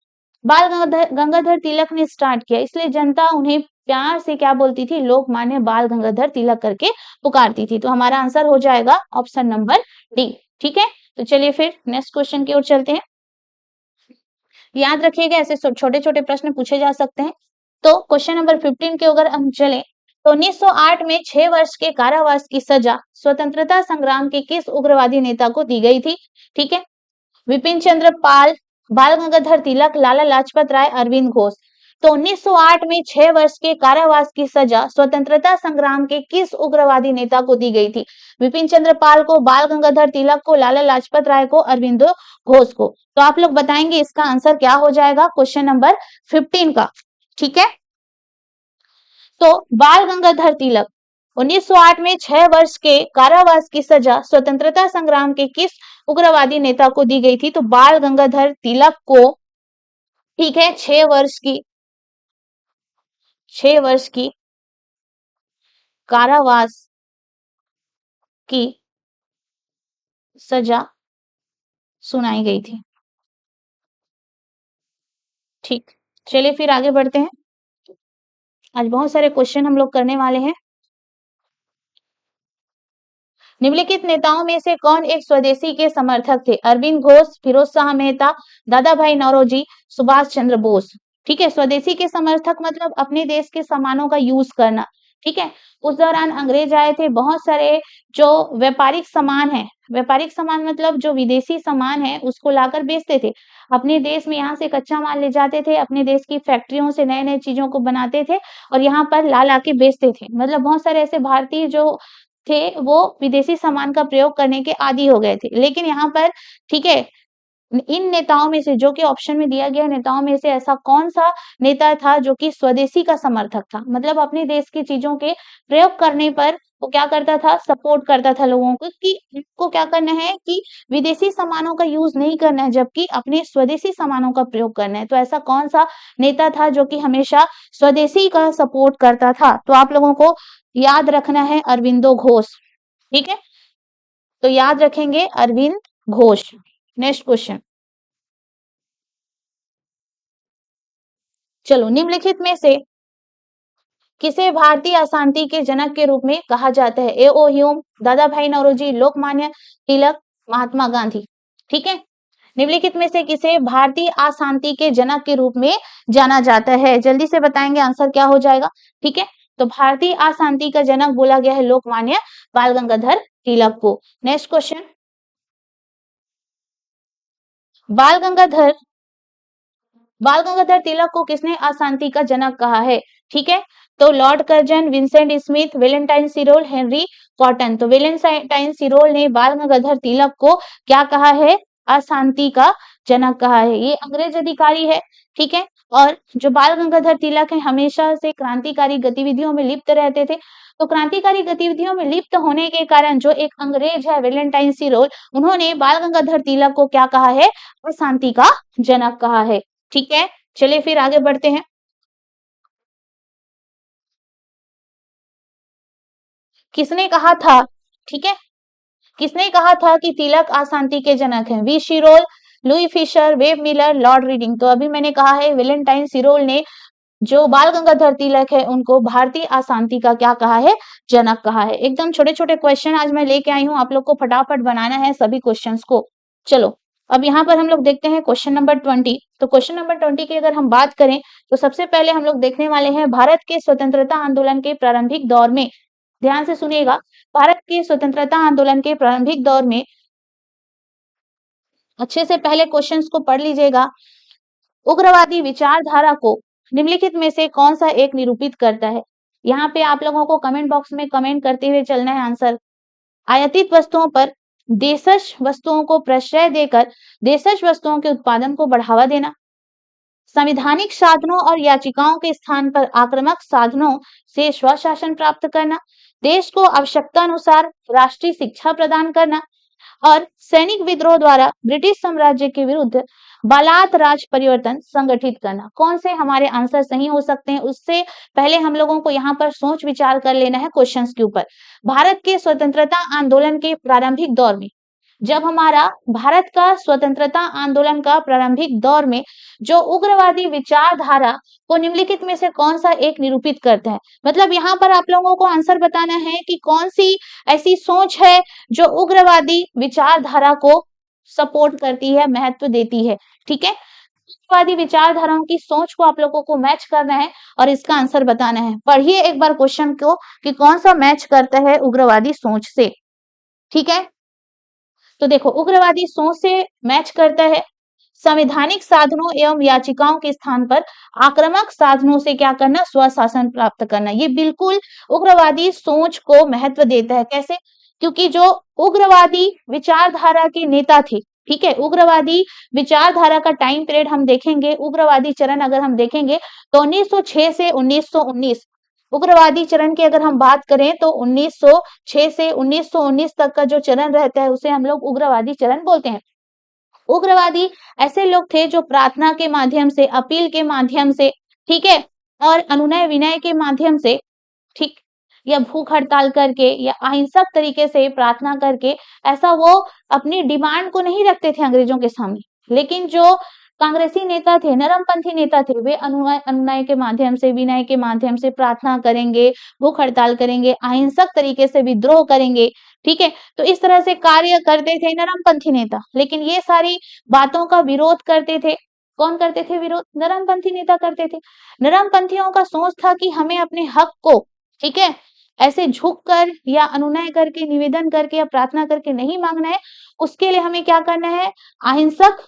Speaker 1: बाल गंगाधर तिलक ने स्टार्ट किया, इसलिए जनता उन्हें प्यार से क्या बोलती थी, लोकमान्य बाल गंगाधर तिलक करके पुकारती थी। तो हमारा आंसर हो जाएगा ऑप्शन नंबर डी। ठीक है, तो चलिए फिर नेक्स्ट क्वेश्चन की ओर चलते हैं। याद रखिएगा ऐसे छोटे छोटे प्रश्न पूछे जा सकते हैं। तो क्वेश्चन नंबर 15 के अगर हम चले तो 1908 में 6 वर्ष के कारावास की सजा स्वतंत्रता संग्राम के किस उग्रवादी नेता को दी गई थी? ठीक है, विपिन चंद्र पाल, बाल गंगाधर तिलक, लाला लाजपत राय, अरविंद घोष। तो 1908 में 6 वर्ष के कारावास की सजा स्वतंत्रता संग्राम के किस उग्रवादी नेता को दी गई थी? विपिन चंद्र पाल को, बाल गंगाधर तिलक को, लाला लाजपत राय को, अरविंद घोष को। तो आप लोग बताएंगे इसका आंसर क्या हो जाएगा क्वेश्चन नंबर 15 का। ठीक है, तो बाल गंगाधर तिलक 1908 में 6 वर्ष के कारावास की सजा स्वतंत्रता संग्राम के किस उग्रवादी नेता को दी गई थी? तो बाल गंगाधर तिलक को, ठीक है, 6 वर्ष की कारावास की सजा सुनाई गई थी। ठीक, चलिए फिर आगे बढ़ते हैं। आज बहुत सारे क्वेश्चन हम लोग करने वाले हैं। निम्नलिखित नेताओं में से कौन एक स्वदेशी के समर्थक थे? अरविंद घोष, फिरोज शाह मेहता, दादा भाई नौरोजी, सुभाष चंद्र बोस। ठीक है, स्वदेशी के समर्थक मतलब अपने देश के सामानों का यूज करना। ठीक है, उस दौरान अंग्रेज आए थे, बहुत सारे जो व्यापारिक सामान है, व्यापारिक सामान मतलब जो विदेशी सामान है उसको लाकर बेचते थे अपने देश में, यहाँ से कच्चा माल ले जाते थे, अपने देश की फैक्ट्रियों से नए नए चीजों को बनाते थे और यहाँ पर ला ला के बेचते थे। मतलब बहुत सारे ऐसे भारतीय जो थे वो विदेशी सामान का प्रयोग करने के आदी हो गए थे। लेकिन यहाँ पर, ठीक है, इन नेताओं में से, जो कि ऑप्शन में दिया गया नेताओं में से ऐसा कौन सा नेता था जो कि स्वदेशी का समर्थक था, मतलब अपने देश की चीजों के प्रयोग करने पर वो क्या करता था, सपोर्ट करता था लोगों को कि इनको क्या करना है कि विदेशी सामानों का यूज नहीं करना है जबकि अपने स्वदेशी सामानों का प्रयोग करना है। तो ऐसा कौन सा नेता था जो कि हमेशा स्वदेशी का सपोर्ट करता था? तो आप लोगों को याद रखना है अरविंदो घोष। ठीक है, तो याद रखेंगे अरविंद घोष। नेक्स्ट क्वेश्चन, चलो, निम्नलिखित में से किसे भारतीय अशांति के जनक के रूप में कहा जाता है? ए.ओ. ह्यूम, दादा भाई नौरोजी, लोकमान्य तिलक, महात्मा गांधी। ठीक है, निम्नलिखित में से किसे भारतीय अशांति के जनक के रूप में जाना जाता है? जल्दी से बताएंगे आंसर क्या हो जाएगा। ठीक है, तो भारतीय अशांति का जनक बोला गया है लोकमान्य बाल गंगाधर तिलक को। नेक्स्ट क्वेश्चन, बाल गंगाधर तिलक को किसने अशांति का जनक कहा है? ठीक है, तो Lord Curzon, Vincent Smith, Valentine Chirol, Henry Cotton. तो वेलेंटाइन सिरोल ने बाल गंगाधर तिलक को क्या कहा है? अशांति का जनक कहा है। ये अंग्रेज अधिकारी है। ठीक है, और जो बाल गंगाधर तिलक है हमेशा से क्रांतिकारी गतिविधियों में लिप्त रहते थे। तो क्रांतिकारी गतिविधियों में लिप्त होने के कारण जो एक अंग्रेज है वेलेंटाइन सिरोल, उन्होंने बाल गंगाधर तिलक को क्या कहा है? अशांति का जनक कहा है। ठीक है, चलिए फिर आगे बढ़ते हैं। किसने कहा था, ठीक है, किसने कहा था कि तिलक अशांति के जनक हैं? V Chirol, Louis Fischer, Webb Miller, Lord Reading. तो अभी मैंने कहा है वेलेंटाइन सिरोल ने जो बाल गंगाधर तिलक है उनको भारतीय अशांति का क्या कहा है, जनक कहा है। एकदम छोटे छोटे क्वेश्चन आज मैं लेके आई हूँ, आप लोग को फटाफट बनाना है सभी क्वेश्चंस को। चलो अब यहाँ पर हम लोग देखते हैं क्वेश्चन नंबर 20। तो क्वेश्चन नंबर 20 की अगर हम बात करें तो सबसे पहले हम लोग देखने वाले हैं भारत के स्वतंत्रता आंदोलन के प्रारंभिक दौर में, ध्यान से सुनिएगा, भारत के स्वतंत्रता आंदोलन के प्रारंभिक दौर में, अच्छे से पहले क्वेश्चंस को पढ़ लीजिएगा। उग्रवादी विचारधारा को निम्नलिखित में से कौन सा एक निरूपित करता है? यहाँ पे आप लोगों को कमेंट बॉक्स में कमेंट करते हुए चलना है आंसर। आयातित वस्तुओं पर देशज वस्तुओं को प्रश्रय देकर देशज वस्तुओं के उत्पादन को बढ़ावा देना, संवैधानिक साधनों और याचिकाओं के स्थान पर आक्रामक साधनों से स्वशासन प्राप्त करना, देश को आवश्यकता अनुसार राष्ट्रीय शिक्षा प्रदान करना और सैनिक विद्रोह द्वारा ब्रिटिश साम्राज्य के विरुद्ध बालात राज परिवर्तन संगठित करना। कौन से हमारे आंसर सही हो सकते हैं, उससे पहले हम लोगों को यहाँ पर सोच विचार कर लेना है क्वेश्चंस के ऊपर। भारत के स्वतंत्रता आंदोलन के प्रारंभिक दौर में, जब हमारा भारत का स्वतंत्रता आंदोलन का प्रारंभिक दौर में जो उग्रवादी विचारधारा को निम्नलिखित में से कौन सा एक निरूपित करता है, मतलब यहाँ पर आप लोगों को आंसर बताना है कि कौन सी ऐसी सोच है जो उग्रवादी विचारधारा को सपोर्ट करती है, महत्व देती है। ठीक है, उग्रवादी विचारधाराओं की सोच को आप लोगों को मैच करना है और इसका आंसर बताना है। पढ़िए एक बार क्वेश्चन को कि कौन सा मैच करता है उग्रवादी सोच से। ठीक है, तो देखो उग्रवादी सोच से मैच करता है संवैधानिक साधनों एवं याचिकाओं के स्थान पर आक्रामक साधनों से क्या करना, स्वशासन प्राप्त करना। ये बिल्कुल उग्रवादी सोच को महत्व देता है। कैसे? क्योंकि जो उग्रवादी विचारधारा के नेता थे, ठीक है, उग्रवादी विचारधारा का टाइम पीरियड हम देखेंगे, उग्रवादी चरण अगर हम देखेंगे तो 1906 से 1919, उग्रवादी चरण की अगर हम बात करें तो 1906 से 1919 तक का जो चरण रहता है उसे हम लोग उग्रवादी चरण बोलते हैं। उग्रवादी ऐसे लोग थे जो प्रार्थना के माध्यम से, अपील के माध्यम से, ठीक है, और अनुनय विनय के माध्यम से, ठीक, या भूख हड़ताल करके या अहिंसक तरीके से प्रार्थना करके ऐसा वो अपनी डिमांड को नहीं रखते थे अंग्रेजों के सामने। लेकिन जो कांग्रेसी नेता थे, नरमपंथी नेता थे, वे अनुनय अनुनय के माध्यम से, विनय के माध्यम से प्रार्थना करेंगे, भूख हड़ताल करेंगे, अहिंसक तरीके से विद्रोह करेंगे। ठीक है, तो इस तरह से कार्य करते थे नरमपंथी नेता। लेकिन ये सारी बातों का विरोध करते थे, कौन करते थे विरोध? नरमपंथी नेता करते थे। नरमपंथियों का सोच था कि हमें अपने हक को, ठीक है, ऐसे झुक कर या अनुनय करके, निवेदन करके या प्रार्थना करके नहीं मांगना है। उसके लिए हमें क्या करना है? अहिंसक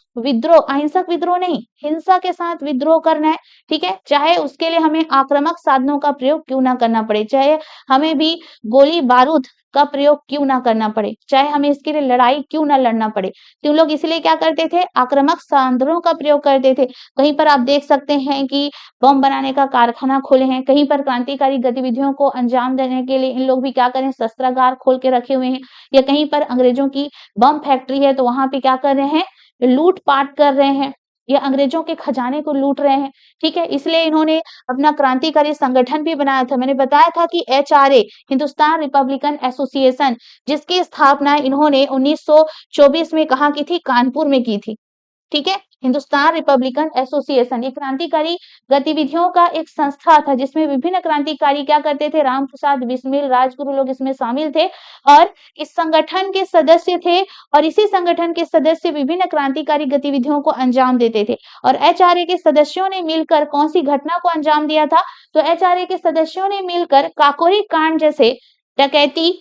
Speaker 1: विद्रोह नहीं, हिंसा के साथ विद्रोह करना है। ठीक है, चाहे उसके लिए हमें आक्रामक साधनों का प्रयोग क्यों ना करना पड़े, चाहे हमें भी गोली बारूद का प्रयोग क्यों ना करना पड़े, चाहे हमें इसके लिए लड़ाई क्यों ना लड़ना पड़े, तो लोग इसलिए क्या करते थे? आक्रामक साधनों का प्रयोग करते थे। कहीं पर आप देख सकते हैं कि बम बनाने का कारखाना खोले हैं, कहीं पर क्रांतिकारी गतिविधियों को अंजाम देने के लिए इन लोग भी क्या करें, शस्त्रागार खोल के रखे हुए हैं, या कहीं पर अंग्रेजों की बम फैक्ट्री है तो वहां पे क्या कर रहे हैं, लूटपाट कर रहे हैं या अंग्रेजों के खजाने को लूट रहे हैं। ठीक है, इसलिए इन्होंने अपना क्रांतिकारी संगठन भी बनाया था। मैंने बताया था कि HRA, हिंदुस्तान रिपब्लिकन एसोसिएशन, जिसकी स्थापना इन्होंने 1924 में कहाँ की थी? कानपुर में की थी। ठीक है, हिंदुस्तान रिपब्लिकन एसोसिएशन ये क्रांतिकारी गतिविधियों का एक संस्था था जिसमें विभिन्न क्रांतिकारी क्या करते थे? राम प्रसाद बिस्मिल, राजगुरु लोग इसमें शामिल थे और इस संगठन के सदस्य थे, और इसी संगठन के सदस्य विभिन्न क्रांतिकारी गतिविधियों को अंजाम देते थे। और HRA के सदस्यों ने मिलकर कौन सी घटना को अंजाम दिया था? तो HRA के सदस्यों ने मिलकर काकोरी कांड जैसे डकैती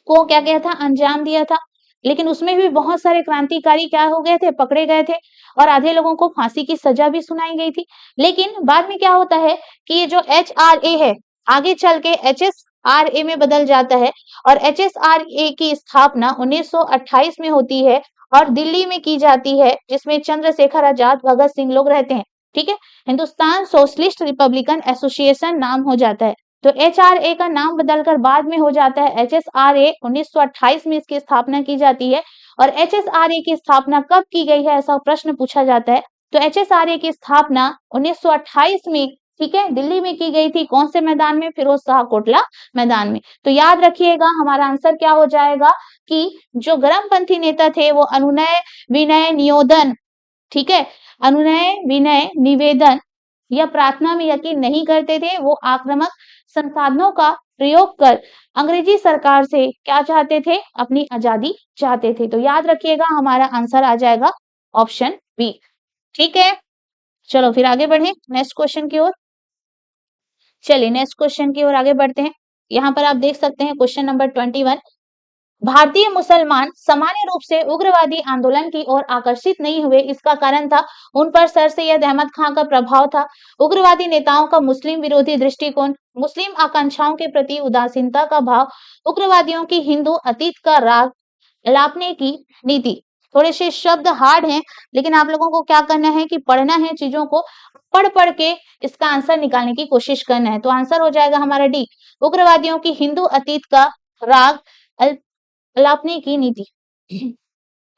Speaker 1: को क्या किया था? अंजाम दिया था। लेकिन उसमें भी बहुत सारे क्रांतिकारी क्या हो गए थे? पकड़े गए थे और आधे लोगों को फांसी की सजा भी सुनाई गई थी। लेकिन बाद में क्या होता है कि ये जो HRA है आगे चल के HSRA में बदल जाता है और HSRA की स्थापना 1928 में होती है और दिल्ली में की जाती है, जिसमें चंद्रशेखर आजाद, भगत सिंह लोग रहते हैं। ठीक है, हिंदुस्तान सोशलिस्ट रिपब्लिकन एसोसिएशन नाम हो जाता है। तो HRA का नाम बदलकर बाद में हो जाता है HSRA। 1928 में इसकी स्थापना की जाती है। और HSRA की स्थापना कब की गई है, ऐसा प्रश्न पूछा जाता है। तो HSRA की स्थापना 1928 में, ठीक है, दिल्ली में की गई थी। कौन से मैदान में? फिरोज शाह कोटला मैदान में। तो याद रखिएगा हमारा आंसर क्या हो जाएगा कि जो गरमपंथी नेता थे वो अनुनय विनय नियोदन, ठीक है, अनुनय विनय निवेदन या प्रार्थना में यकीन नहीं करते थे, वो आक्रामक संसाधनों का प्रयोग कर अंग्रेजी सरकार से क्या चाहते थे? अपनी आजादी चाहते थे। तो याद रखिएगा हमारा आंसर आ जाएगा ऑप्शन बी। ठीक है, चलो फिर आगे बढ़े नेक्स्ट क्वेश्चन की ओर। चलिए नेक्स्ट क्वेश्चन की ओर आगे बढ़ते हैं। यहाँ पर आप देख सकते हैं क्वेश्चन नंबर 21। भारतीय मुसलमान सामान्य रूप से उग्रवादी आंदोलन की ओर आकर्षित नहीं हुए, इसका कारण था उन पर सर सैयद अहमद खान का प्रभाव था। उग्रवादी नेताओं का मुस्लिम विरोधी दृष्टिकोण, मुस्लिम आकांक्षाओं के प्रति उदासीनता का भाव, उग्रवादियों की हिंदू अतीत का राग अलापने की नीति। थोड़े से शब्द हार्ड हैं, लेकिन आप लोगों को क्या करना है कि पढ़ना है, चीजों को पढ़ पढ़ के इसका आंसर निकालने की कोशिश करना है। तो आंसर हो जाएगा हमारा डी, उग्रवादियों की हिंदू अतीत का राग अलापने की नीति।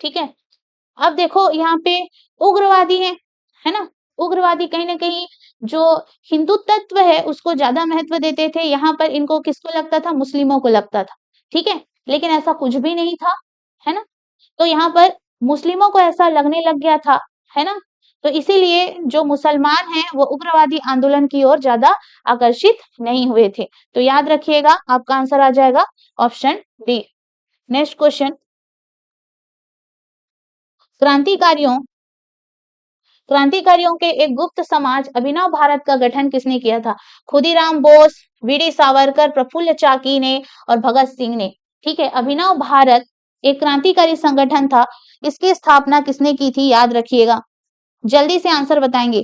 Speaker 1: ठीक है, अब देखो यहाँ पे उग्रवादी है ना, उग्रवादी कहीं ना कहीं जो हिंदू तत्व है उसको ज्यादा महत्व देते थे। यहाँ पर इनको किसको लगता था? मुस्लिमों को लगता था। ठीक है, लेकिन ऐसा कुछ भी नहीं था, है ना। तो यहाँ पर मुस्लिमों को ऐसा लगने लग गया था, है ना। तो इसीलिए जो मुसलमान हैं वो उग्रवादी आंदोलन की ओर ज्यादा आकर्षित नहीं हुए थे। तो याद रखिएगा आपका आंसर आ जाएगा ऑप्शन डी। नेक्स्ट क्वेश्चन, क्रांतिकारियों क्रांतिकारियों के एक गुप्त समाज अभिनव भारत का गठन किसने किया था? खुदीराम बोस, वीडी सावरकर, प्रफुल्ल चाकी ने और भगत सिंह ने। ठीक है, अभिनव भारत एक क्रांतिकारी संगठन था, इसकी स्थापना किसने की थी? याद रखिएगा, जल्दी से आंसर बताएंगे।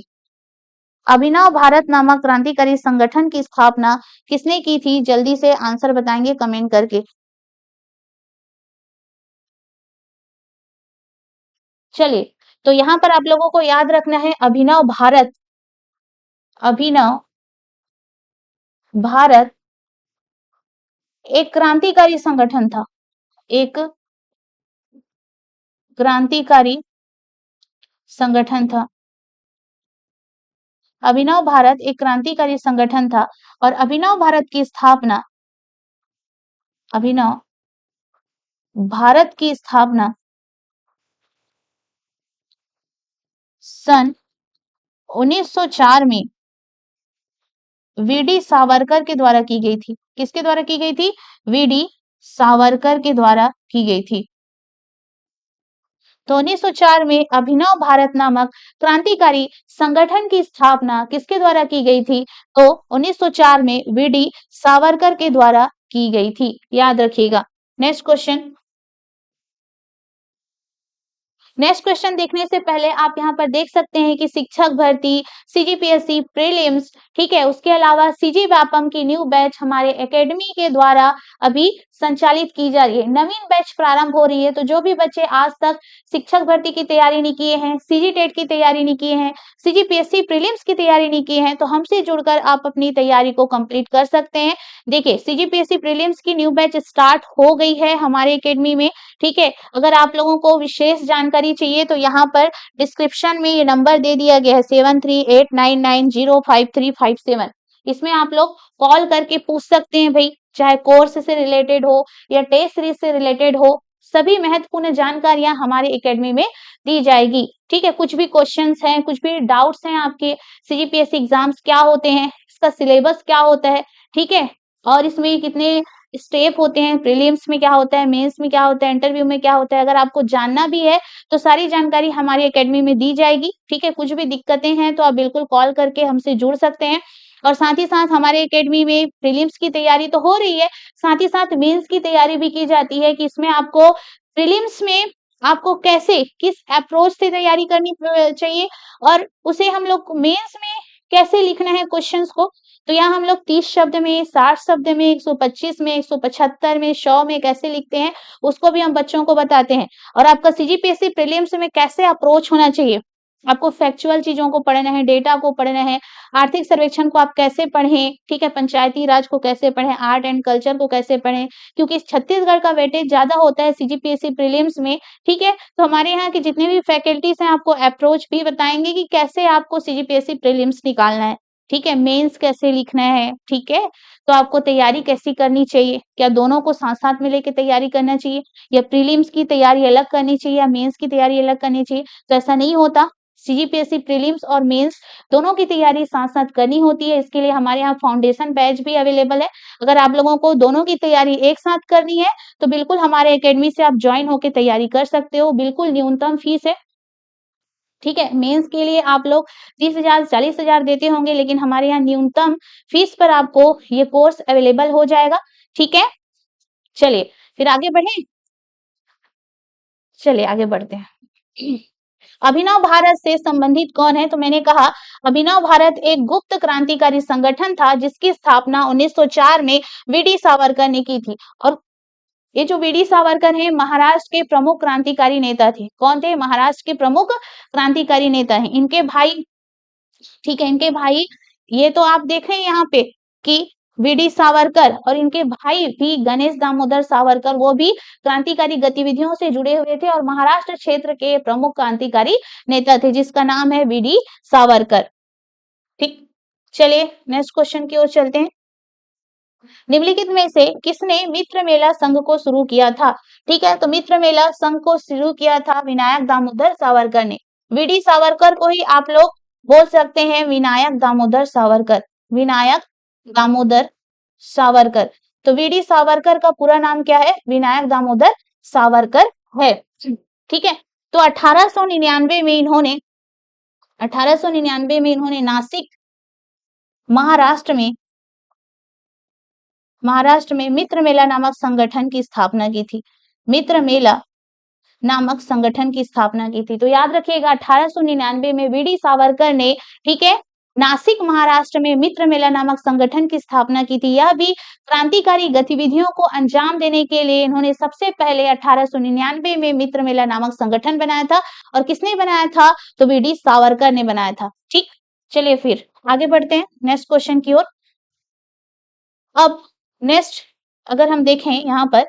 Speaker 1: अभिनव भारत नामक क्रांतिकारी संगठन की स्थापना किसने की थी? जल्दी से आंसर बताएंगे कमेंट करके। चलिए, तो यहाँ पर आप लोगों को याद रखना है अभिनव भारत एक क्रांतिकारी संगठन था, एक क्रांतिकारी संगठन था। अभिनव भारत एक क्रांतिकारी संगठन था और अभिनव भारत की स्थापना अभिनव भारत की स्थापना सन 1904 में वीडी सावरकर के द्वारा की गई थी। किसके द्वारा की गई थी? वीडी सावरकर के द्वारा की गई थी। तो 1904 में अभिनव भारत नामक क्रांतिकारी संगठन की स्थापना किसके द्वारा की गई थी? तो 1904 में वीडी सावरकर के द्वारा की गई थी, याद रखिएगा। नेक्स्ट क्वेश्चन, नेक्स्ट क्वेश्चन देखने से पहले आप यहाँ पर देख सकते हैं कि शिक्षक भर्ती, सीजीपीएससी प्रीलिम्स, ठीक है, उसके अलावा सीजी व्यापम की न्यू बैच हमारे एकेडमी के द्वारा अभी संचालित की जा रही है। नवीन बैच प्रारंभ हो रही है। तो जो भी बच्चे आज तक शिक्षक भर्ती की तैयारी नहीं किए हैं, सीजी टेट की तैयारी नहीं किए हैं, सीजीपीएससी प्रीलिम्स की तैयारी नहीं किए हैं, तो हमसे जुड़कर आप अपनी तैयारी को कंप्लीट कर सकते हैं। देखिए, सीजीपीएससी प्रीलिम्स की न्यू बैच स्टार्ट हो गई है हमारे एकेडमी में। ठीक है, अगर आप लोगों को विशेष जानकारी चाहिए तो यहाँ पर डिस्क्रिप्शन में ये नंबर दे दिया गया है 7389905357। इसमें आप लोग कॉल करके पूछ सकते हैं भाई, चाहे कोर्स से रिलेटेड हो या टेस्ट सीरीज से रिलेटेड हो, सभी महत्वपूर्ण जानकारियां हमारे एकेडमी में दी जाएगी। ठीक है, कुछ भी क्वेश्चंस हैं, कुछ भी डाउट्स हैं आपके, सीजीपीएससी एग्जाम्स क्या होते हैं, इसका सिलेबस क्या होता है, ठीक है, और इसमें कितने स्टेप होते हैं, प्रीलिम्स में क्या होता है, मेंस में क्या होता है, इंटरव्यू में क्या होता है, अगर आपको जानना भी है तो सारी जानकारी हमारी एकेडमी में दी जाएगी। ठीक है, कुछ भी दिक्कतें हैं तो आप बिल्कुल कॉल करके हमसे जुड़ सकते हैं। और साथ ही साथ हमारे एकेडमी में प्रीलिम्स की तैयारी तो हो रही है, साथ ही साथ मेंस की तैयारी भी की जाती है कि इसमें आपको प्रीलिम्स में आपको कैसे, किस अप्रोच से तैयारी करनी चाहिए और उसे हम लोग मेंस में कैसे लिखना है क्वेश्चंस को। तो यहाँ हम लोग 30 शब्द में, 60 शब्द में, 125 में, 175 में, 100 में कैसे लिखते हैं उसको भी हम बच्चों को बताते हैं। और आपका सीजीपीएससी प्रीलिम्स में कैसे अप्रोच होना चाहिए, आपको फैक्चुअल चीजों को पढ़ना है, डेटा को पढ़ना है, आर्थिक सर्वेक्षण को आप कैसे पढ़ें, ठीक है, पंचायती राज को कैसे पढ़ें, आर्ट एंड कल्चर को कैसे पढ़ें, क्योंकि छत्तीसगढ़ का वेटेज ज्यादा होता है सीजीपीएससी प्रीलिम्स में। ठीक है, तो हमारे यहाँ की जितने भी फैकल्टीज हैं आपको अप्रोच भी बताएंगे कि कैसे आपको सीजीपीएससी प्रीलिम्स निकालना है। ठीक है, मेंस कैसे लिखना है, ठीक है, तो आपको तैयारी कैसी करनी चाहिए, क्या दोनों को साथ साथ में लेके तैयारी करना चाहिए या प्रीलिम्स की तैयारी अलग करनी चाहिए या मेंस की तैयारी अलग करनी चाहिए? तो ऐसा नहीं होता, सीजीपीएससी प्रीलिम्स और मेंस दोनों की तैयारी साथ-साथ करनी होती है। इसके लिए हमारे यहाँ फाउंडेशन बैच भी अवेलेबल है। अगर आप लोगों को दोनों की तैयारी एक साथ करनी है, तो बिल्कुल हमारे अकेडमी से आप जॉइन होके तैयारी कर सकते हो। बिल्कुल न्यूनतम फीस है। ठीक है, मेंस के लिए आप लोग 30,000 40,000 देते होंगे, लेकिन हमारे यहाँ न्यूनतम फीस पर आपको ये कोर्स अवेलेबल हो जाएगा। ठीक है, चलिए फिर आगे बढ़े। चलिए आगे बढ़ते हैं। अभिनव भारत से संबंधित कौन है? तो मैंने कहा अभिनव भारत एक गुप्त क्रांतिकारी संगठन था जिसकी स्थापना 1904 में वीडी सावरकर ने की थी। और ये जो वीडी सावरकर हैं महाराष्ट्र के प्रमुख क्रांतिकारी नेता थे। कौन थे? महाराष्ट्र के प्रमुख क्रांतिकारी नेता हैं। इनके भाई, ठीक है, इनके भाई, ये तो आप देख रहे हैं यहाँ पे कि वीडी सावरकर और इनके भाई भी गणेश दामोदर सावरकर, वो भी क्रांतिकारी गतिविधियों से जुड़े हुए थे और महाराष्ट्र क्षेत्र के प्रमुख क्रांतिकारी नेता थे जिसका नाम है वीडी सावरकर। ठीक, चलिए नेक्स्ट क्वेश्चन की ओर चलते हैं। निम्नलिखित में से किसने मित्र मेला संघ को शुरू किया था? ठीक है, तो मित्र मेला संघ को शुरू किया था विनायक दामोदर सावरकर ने। वीडी सावरकर को ही आप लोग बोल सकते हैं विनायक दामोदर सावरकर। विनायक दामोदर सावरकर। तो वीडी सावरकर का पूरा नाम क्या है? विनायक दामोदर सावरकर है। ठीक है, तो 1899 में इन्होंने नासिक महाराष्ट्र में मित्र मेला नामक संगठन की स्थापना की थी। मित्र मेला नामक संगठन की स्थापना की थी। तो याद रखिएगा 1899 में वीडी सावरकर ने, ठीक है, नासिक महाराष्ट्र में मित्र मेला नामक संगठन की स्थापना की थी। यह भी क्रांतिकारी गतिविधियों को अंजाम देने के लिए इन्होंने सबसे पहले 1899 में मित्र मेला नामक संगठन बनाया था। और किसने बनाया था? तो वीडी सावरकर ने बनाया था। ठीक, चलिए फिर आगे बढ़ते हैं नेक्स्ट क्वेश्चन की ओर। अब नेक्स्ट अगर हम देखें यहाँ पर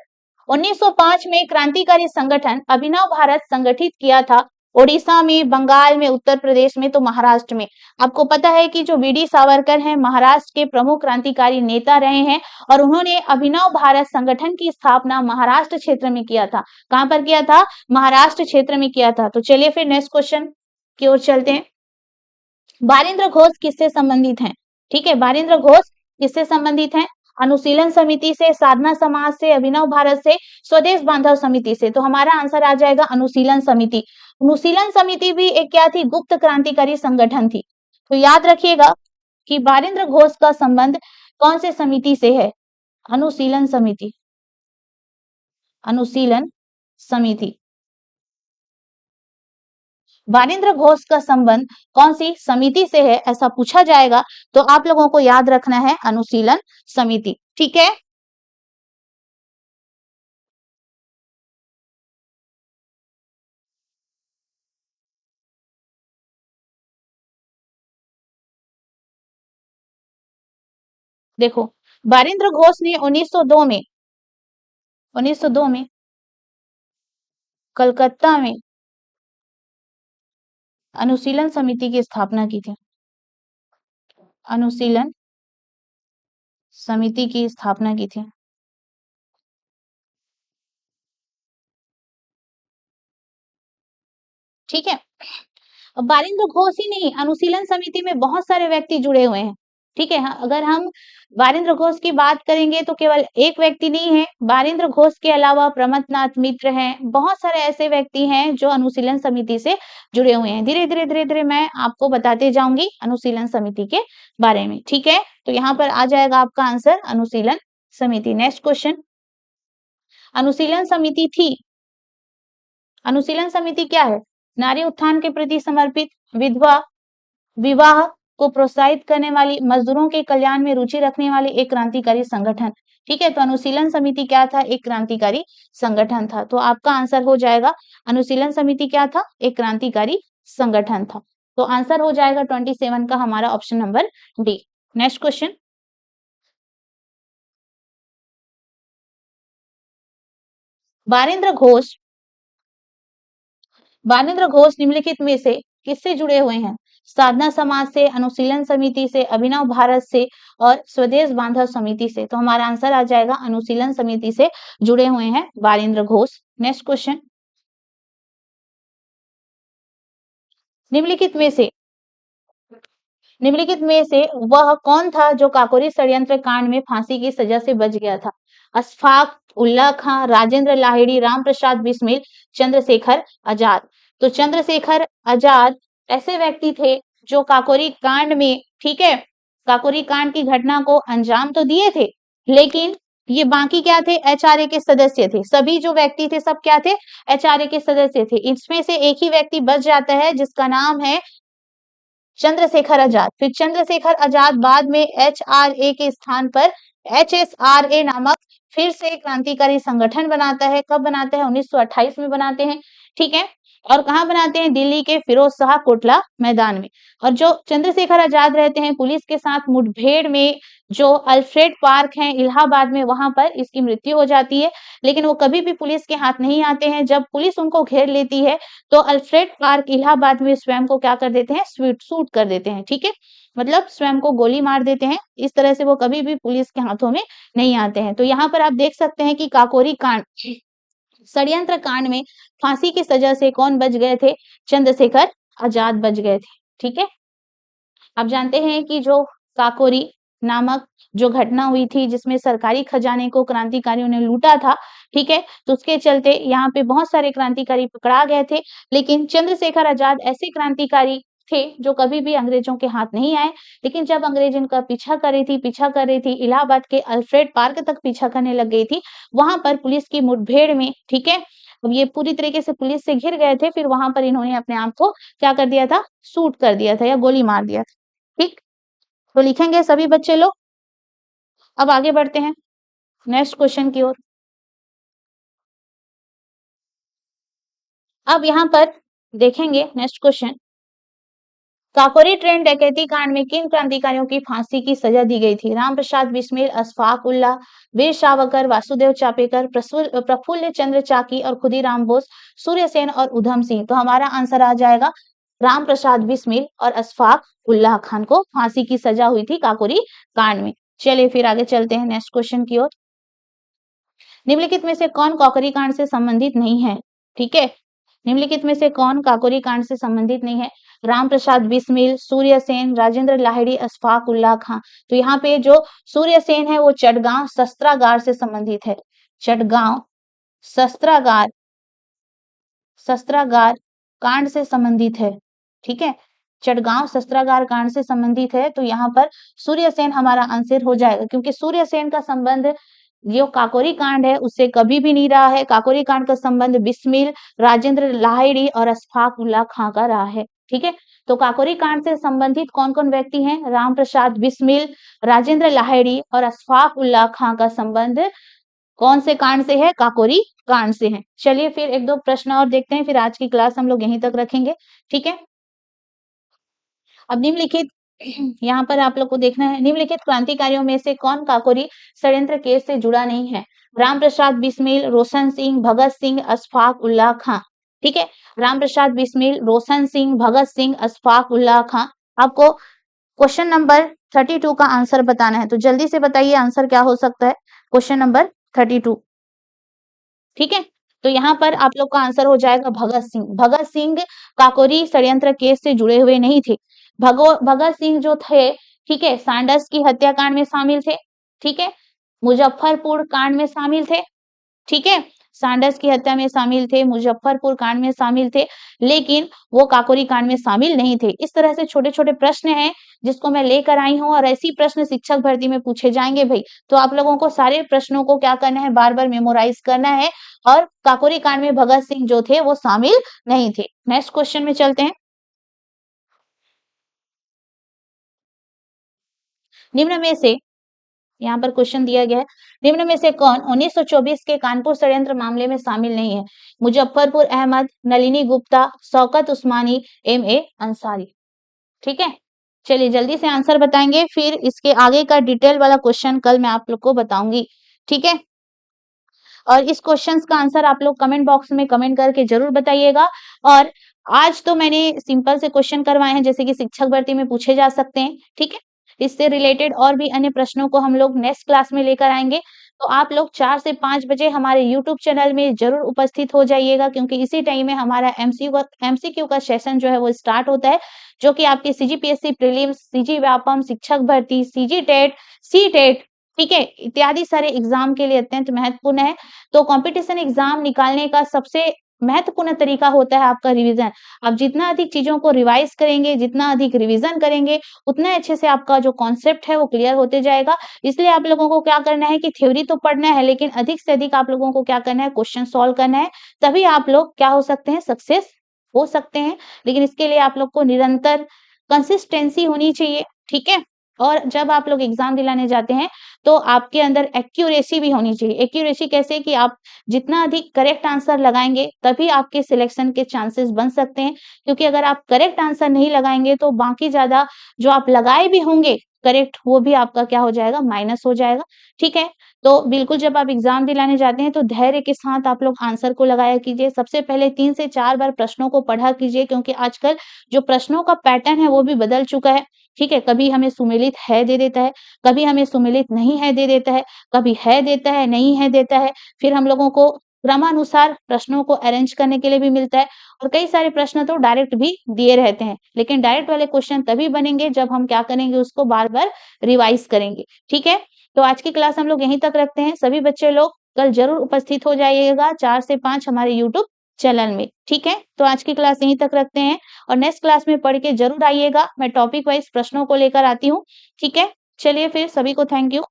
Speaker 1: 1905 में क्रांतिकारी संगठन अभिनव भारत संगठित किया था ओडिशा में, बंगाल में, उत्तर प्रदेश में, तो महाराष्ट्र में। आपको पता है कि जो वीडी सावरकर हैं महाराष्ट्र के प्रमुख क्रांतिकारी नेता रहे हैं और उन्होंने अभिनव भारत संगठन की स्थापना महाराष्ट्र क्षेत्र में किया था। कहां पर किया था? महाराष्ट्र क्षेत्र में किया था। तो चलिए फिर नेक्स्ट क्वेश्चन की ओर चलते हैं। बारिंद्र घोष किससे संबंधित हैं? ठीक है, बारिंद्र घोष किससे संबंधित हैं? अनुशीलन समिति से, साधना समाज से, अभिनव भारत से, स्वदेश बांधव समिति से। तो हमारा आंसर आ जाएगा अनुशीलन समिति। अनुशीलन समिति भी एक क्या थी? गुप्त क्रांतिकारी संगठन थी। तो याद रखिएगा कि बारिंद्र घोष का संबंध कौन से समिति से है? अनुशीलन समिति। अनुशीलन समिति। बारिंद्र घोष का संबंध कौन सी समिति से है ऐसा पूछा जाएगा तो आप लोगों को याद रखना है अनुशीलन समिति। ठीक है, देखो बारिंद्र घोष ने 1902 में कलकत्ता में अनुशीलन समिति की स्थापना की थी। अनुशीलन समिति की स्थापना की थी। ठीक है, अब बारिंद्र घोष ही नहीं, अनुशीलन समिति में बहुत सारे व्यक्ति जुड़े हुए हैं। ठीक है, अगर हम बारिंद्र घोष की बात करेंगे तो केवल एक व्यक्ति नहीं है, बारिंद्र घोष के अलावा प्रमथनाथ मित्र हैं, बहुत सारे ऐसे व्यक्ति हैं जो अनुशीलन समिति से जुड़े हुए हैं। धीरे धीरे मैं आपको बताते जाऊंगी अनुशीलन समिति के बारे में। ठीक है, तो यहाँ पर आ जाएगा आपका आंसर अनुशीलन समिति। नेक्स्ट क्वेश्चन, अनुशीलन समिति थी, अनुशीलन समिति क्या है? नारी उत्थान के प्रति समर्पित, विधवा विवाह को प्रोत्साहित करने वाली, मजदूरों के कल्याण में रुचि रखने वाली एक क्रांतिकारी संगठन। ठीक है, तो अनुशीलन समिति क्या था? एक क्रांतिकारी संगठन था। तो आपका आंसर हो जाएगा अनुशीलन समिति क्या था? एक क्रांतिकारी संगठन था। तो आंसर हो जाएगा 27 का हमारा option number D. Next question, Barindra Ghosh निम्नलिखित में से किससे जुड़े हुए हैं? साधना समाज से, अनुशीलन समिति से, अभिनव भारत से और स्वदेश बांधव समिति से। तो हमारा आंसर आ जाएगा अनुशीलन समिति से जुड़े हुए हैं बारिंद्र घोष। नेक्स्ट क्वेश्चन, निम्नलिखित में से वह कौन था जो काकोरी षड्यंत्र कांड में फांसी की सजा से बच गया था? अशफाक उल्लाह खां, राजेंद्र लाहिड़ी, रामप्रसाद बिस्मिल, चंद्रशेखर आजाद। तो चंद्रशेखर आजाद ऐसे व्यक्ति थे जो काकोरी कांड में, ठीक है, काकोरी कांड की घटना को अंजाम तो दिए थे, लेकिन ये बाकी क्या थे? एचआरए के सदस्य थे। सभी जो व्यक्ति थे सब क्या थे? एचआरए के सदस्य थे। इसमें से एक ही व्यक्ति बच जाता है जिसका नाम है चंद्रशेखर आजाद। फिर चंद्रशेखर आजाद बाद में एचआरए के स्थान पर एचएसआरए नामक फिर से क्रांतिकारी संगठन बनाता है। कब बनाते हैं? 1928 में बनाते हैं, ठीक है। और कहाँ बनाते हैं? दिल्ली के फिरोज शाह कोटला मैदान में। और जो चंद्रशेखर आजाद रहते हैं पुलिस के साथ मुठभेड़ में, जो अल्फ्रेड पार्क है इलाहाबाद में, वहां पर इसकी मृत्यु हो जाती है, लेकिन वो कभी भी पुलिस के हाथ नहीं आते हैं। जब पुलिस उनको घेर लेती है तो अल्फ्रेड पार्क इलाहाबाद में स्वयं को क्या कर देते हैं? शूट कर देते हैं, ठीक है, मतलब स्वयं को गोली मार देते हैं। इस तरह से वो कभी भी पुलिस के हाथों में नहीं आते हैं। तो यहाँ पर आप देख सकते हैं कि काकोरी कांड, षड्यंत्र कांड में फांसी की सजा से कौन बच गए थे? चंद्रशेखर आजाद बच गए थे, ठीक है। आप जानते हैं कि जो काकोरी नामक जो घटना हुई थी जिसमें सरकारी खजाने को क्रांतिकारियों ने लूटा था, ठीक है, तो उसके चलते यहाँ पे बहुत सारे क्रांतिकारी पकड़ा गए थे, लेकिन चंद्रशेखर आजाद ऐसे क्रांतिकारी थे जो कभी भी अंग्रेजों के हाथ नहीं आए। लेकिन जब अंग्रेज इनका पीछा कर रही थी, इलाहाबाद के अल्फ्रेड पार्क तक पीछा करने लग गई थी, वहां पर पुलिस की मुठभेड़ में, ठीक है, अब ये पूरी तरीके से पुलिस से घिर गए थे, फिर वहां पर इन्होंने अपने आप को क्या कर दिया था? शूट कर दिया था या गोली मार दिया था, ठीक। तो लिखेंगे सभी बच्चे लोग। अब आगे बढ़ते हैं नेक्स्ट क्वेश्चन की ओर। अब यहाँ पर देखेंगे नेक्स्ट क्वेश्चन, काकोरी ट्रेन डकैती कांड में किन क्रांतिकारियों की फांसी की सजा दी गई थी? रामप्रसाद बिस्मिल, अशफाक उल्लाह, वीर सावरकर, वासुदेव चापेकर, प्रफुल्ल चंद्र चाकी और खुदीराम बोस, सूर्यसेन और उधम सिंह। तो हमारा आंसर आ जाएगा रामप्रसाद बिस्मिल और अशफाक उल्लाह खान को फांसी की सजा हुई थी काकोरी कांड में। चलिए फिर आगे चलते हैं नेक्स्ट क्वेश्चन की ओर। निम्नलिखित में से कौन काकोरी कांड से संबंधित नहीं है? ठीक है, निम्नलिखित में से कौन काकोरी कांड से संबंधित नहीं है? रामप्रसाद बिस्मिल, सूर्यसेन, राजेंद्र लाहिड़ी, अशफाक उल्लाह खां। तो यहाँ पे जो सूर्यसेन है वो चटगांव शस्त्रागार से संबंधित है। चटगांव शस्त्रागार कांड से संबंधित है, ठीक है, चटगांव शस्त्रागार कांड से संबंधित है। तो यहाँ पर सूर्यसेन हमारा आंसर हो जाएगा, क्योंकि सूर्यसेन का संबंध जो काकोरी कांड है उससे कभी भी नहीं रहा है। काकोरी कांड का संबंध बिस्मिल, राजेंद्र लाहिड़ी और अशफाक उल्लाह खां का रहा है, ठीक है। तो काकोरी कांड से संबंधित कौन कौन व्यक्ति हैं? रामप्रसाद बिस्मिल, राजेंद्र लाहिड़ी और अशफाक उल्लाह खां का संबंध कौन से कांड से है? काकोरी कांड से है। चलिए फिर एक दो प्रश्न और देखते हैं, फिर आज की क्लास हम लोग यहीं तक रखेंगे, ठीक है। अब निम्नलिखित यहाँ पर आप लोग को देखना है, निम्नलिखित क्रांतिकारियों में से कौन काकोरी षड्यंत्र केस से जुड़ा नहीं है? रामप्रसाद बिस्मिल, रोशन सिंह, भगत सिंह, अशफाक उल्लाह खां, ठीक है। रामप्रसाद बिस्मिल, रोशन सिंह, भगत सिंह, अशफाक उल्लाह खां। आपको क्वेश्चन नंबर 32 का आंसर बताना है, तो जल्दी से बताइए आंसर क्या हो सकता है क्वेश्चन नंबर 32, ठीक है। तो यहाँ पर आप लोग का आंसर हो जाएगा भगत सिंह। भगत सिंह काकोरी षड्यंत्र केस से जुड़े हुए नहीं थे। भगत सिंह जो थे, ठीक है, सांडर्स की हत्याकांड में शामिल थे, ठीक है, मुजफ्फरपुर कांड में शामिल थे, ठीक है, सांडर्स की हत्या में शामिल थे, मुजफ्फरपुर कांड में शामिल थे, लेकिन वो काकोरी कांड में शामिल नहीं थे। इस तरह से छोटे छोटे प्रश्न हैं जिसको मैं लेकर आई हूँ, और ऐसी प्रश्न शिक्षक भर्ती में पूछे जाएंगे भाई। तो आप लोगों को सारे प्रश्नों को क्या करना है? बार बार मेमोराइज करना है। और काकोरी कांड में भगत सिंह जो थे वो शामिल नहीं थे। नेक्स्ट क्वेश्चन में चलते हैं। निम्न में से, यहाँ पर क्वेश्चन दिया गया है, निम्न में से कौन 1924 के कानपुर षड्यंत्र मामले में शामिल नहीं है? मुजफ्फरपुर अहमद, नलिनी गुप्ता, शौकत उस्मानी, एम.ए. अंसारी, ठीक है। चलिए जल्दी से आंसर बताएंगे, फिर इसके आगे का डिटेल वाला क्वेश्चन कल मैं आप लोग को बताऊंगी, ठीक है। और इस क्वेश्चन का आंसर आप लोग कमेंट बॉक्स में कमेंट करके जरूर बताइएगा। और आज तो मैंने सिंपल से क्वेश्चन करवाए हैं जैसे कि शिक्षक भर्ती में पूछे जा सकते हैं, ठीक है। इससे रिलेटेड और भी अन्य प्रश्नों को हम लोग नेक्स्ट क्लास में लेकर आएंगे। तो आप लोग 4 से 5 बजे हमारे यूट्यूब चैनल में ज़रूर उपस्थित हो जाइएगा, क्योंकि इसी टाइम में हमारा एमसीक्यू का सेशन जो है वो स्टार्ट होता है, जो कि आपके सीजीपीएससी प्रीलिम्स, सीजी व्यापम, शिक्षक भर्ती, सीजी टेट, सी-टेट, ठीक है? इत्यादि सारे एग्ज़ाम के लिए अत्यंत महत्वपूर्ण है। तो कॉम्पिटिशन एग्ज़ाम निकालने का सबसे महत्वपूर्ण तरीका होता है आपका रिवीज़न। आप जितना अधिक चीज़ों को रिवाइज़ करेंगे, जितना अधिक रिवीज़न करेंगे, उतना अच्छे से आपका जो कॉन्सेप्ट है वो क्लियर होते जाएगा। इसलिए आप लोगों को क्या करना है कि थ्योरी तो पढ़ना है, लेकिन अधिक से अधिक आप लोगों को क्या करना है, क्वेश्चन सॉल्व करना है। तभी आप लोग क्या हो सकते हैं, सक्सेस हो सकते हैं। लेकिन इसके लिए आप लोग को निरंतर कंसिस्टेंसी होनी चाहिए, ठीक है? और जब आप लोग एग्ज़ाम दिलाने जाते हैं, तो आपके अंदर एक्यूरेसी भी होनी चाहिए। एक्यूरेसी कैसे कि आप जितना अधिक करेक्ट आंसर लगाएँगे, तभी आपके सिलेक्शन के चांसेस बन सकते हैं। क्योंकि अगर आप करेक्ट आंसर नहीं लगाएँगे, तो बाकी ज़्यादा जो आप लगाए भी होंगे करेक्ट, वो भी आपका क्या हो जाएगा, माइनस हो जाएगा, ठीक है? तो बिल्कुल जब आप एग्ज़ाम दिलाने जाते हैं, तो धैर्य के साथ आप लोग आंसर को लगाया कीजिए। सबसे पहले 3 से 4 बार प्रश्नों को पढ़ा कीजिए, क्योंकि आजकल जो प्रश्नों का पैटर्न है, वो भी बदल चुका है, ठीक है? कभी हमें सुमेलित है दे देता है, कभी हमें सुमेलित नहीं है दे देता है, कभी है देता है, नहीं है देता है। फिर हम लोगों को क्रमानुसार प्रश्नों को अरेंज करने के लिए भी मिलता है, और कई सारे प्रश्न तो डायरेक्ट भी दिए रहते हैं। लेकिन डायरेक्ट वाले क्वेश्चन तभी बनेंगे जब हम क्या करेंगे, उसको बार-बार रिवाइज़ करेंगे, ठीक है? तो आज की क्लास हम लोग यहीं तक रखते हैं। सभी बच्चे लोग कल ज़रूर उपस्थित हो जाइएगा 4 से 5 हमारे यूट्यूब चैनल में, ठीक है? तो आज की क्लास यहीं तक रखते हैं, और नेक्स्ट क्लास में पढ़ के ज़रूर आइएगा। मैं टॉपिक वाइज़ प्रश्नों को लेकर आती हूँ, ठीक है? चलिए फिर सभी को थैंक यू।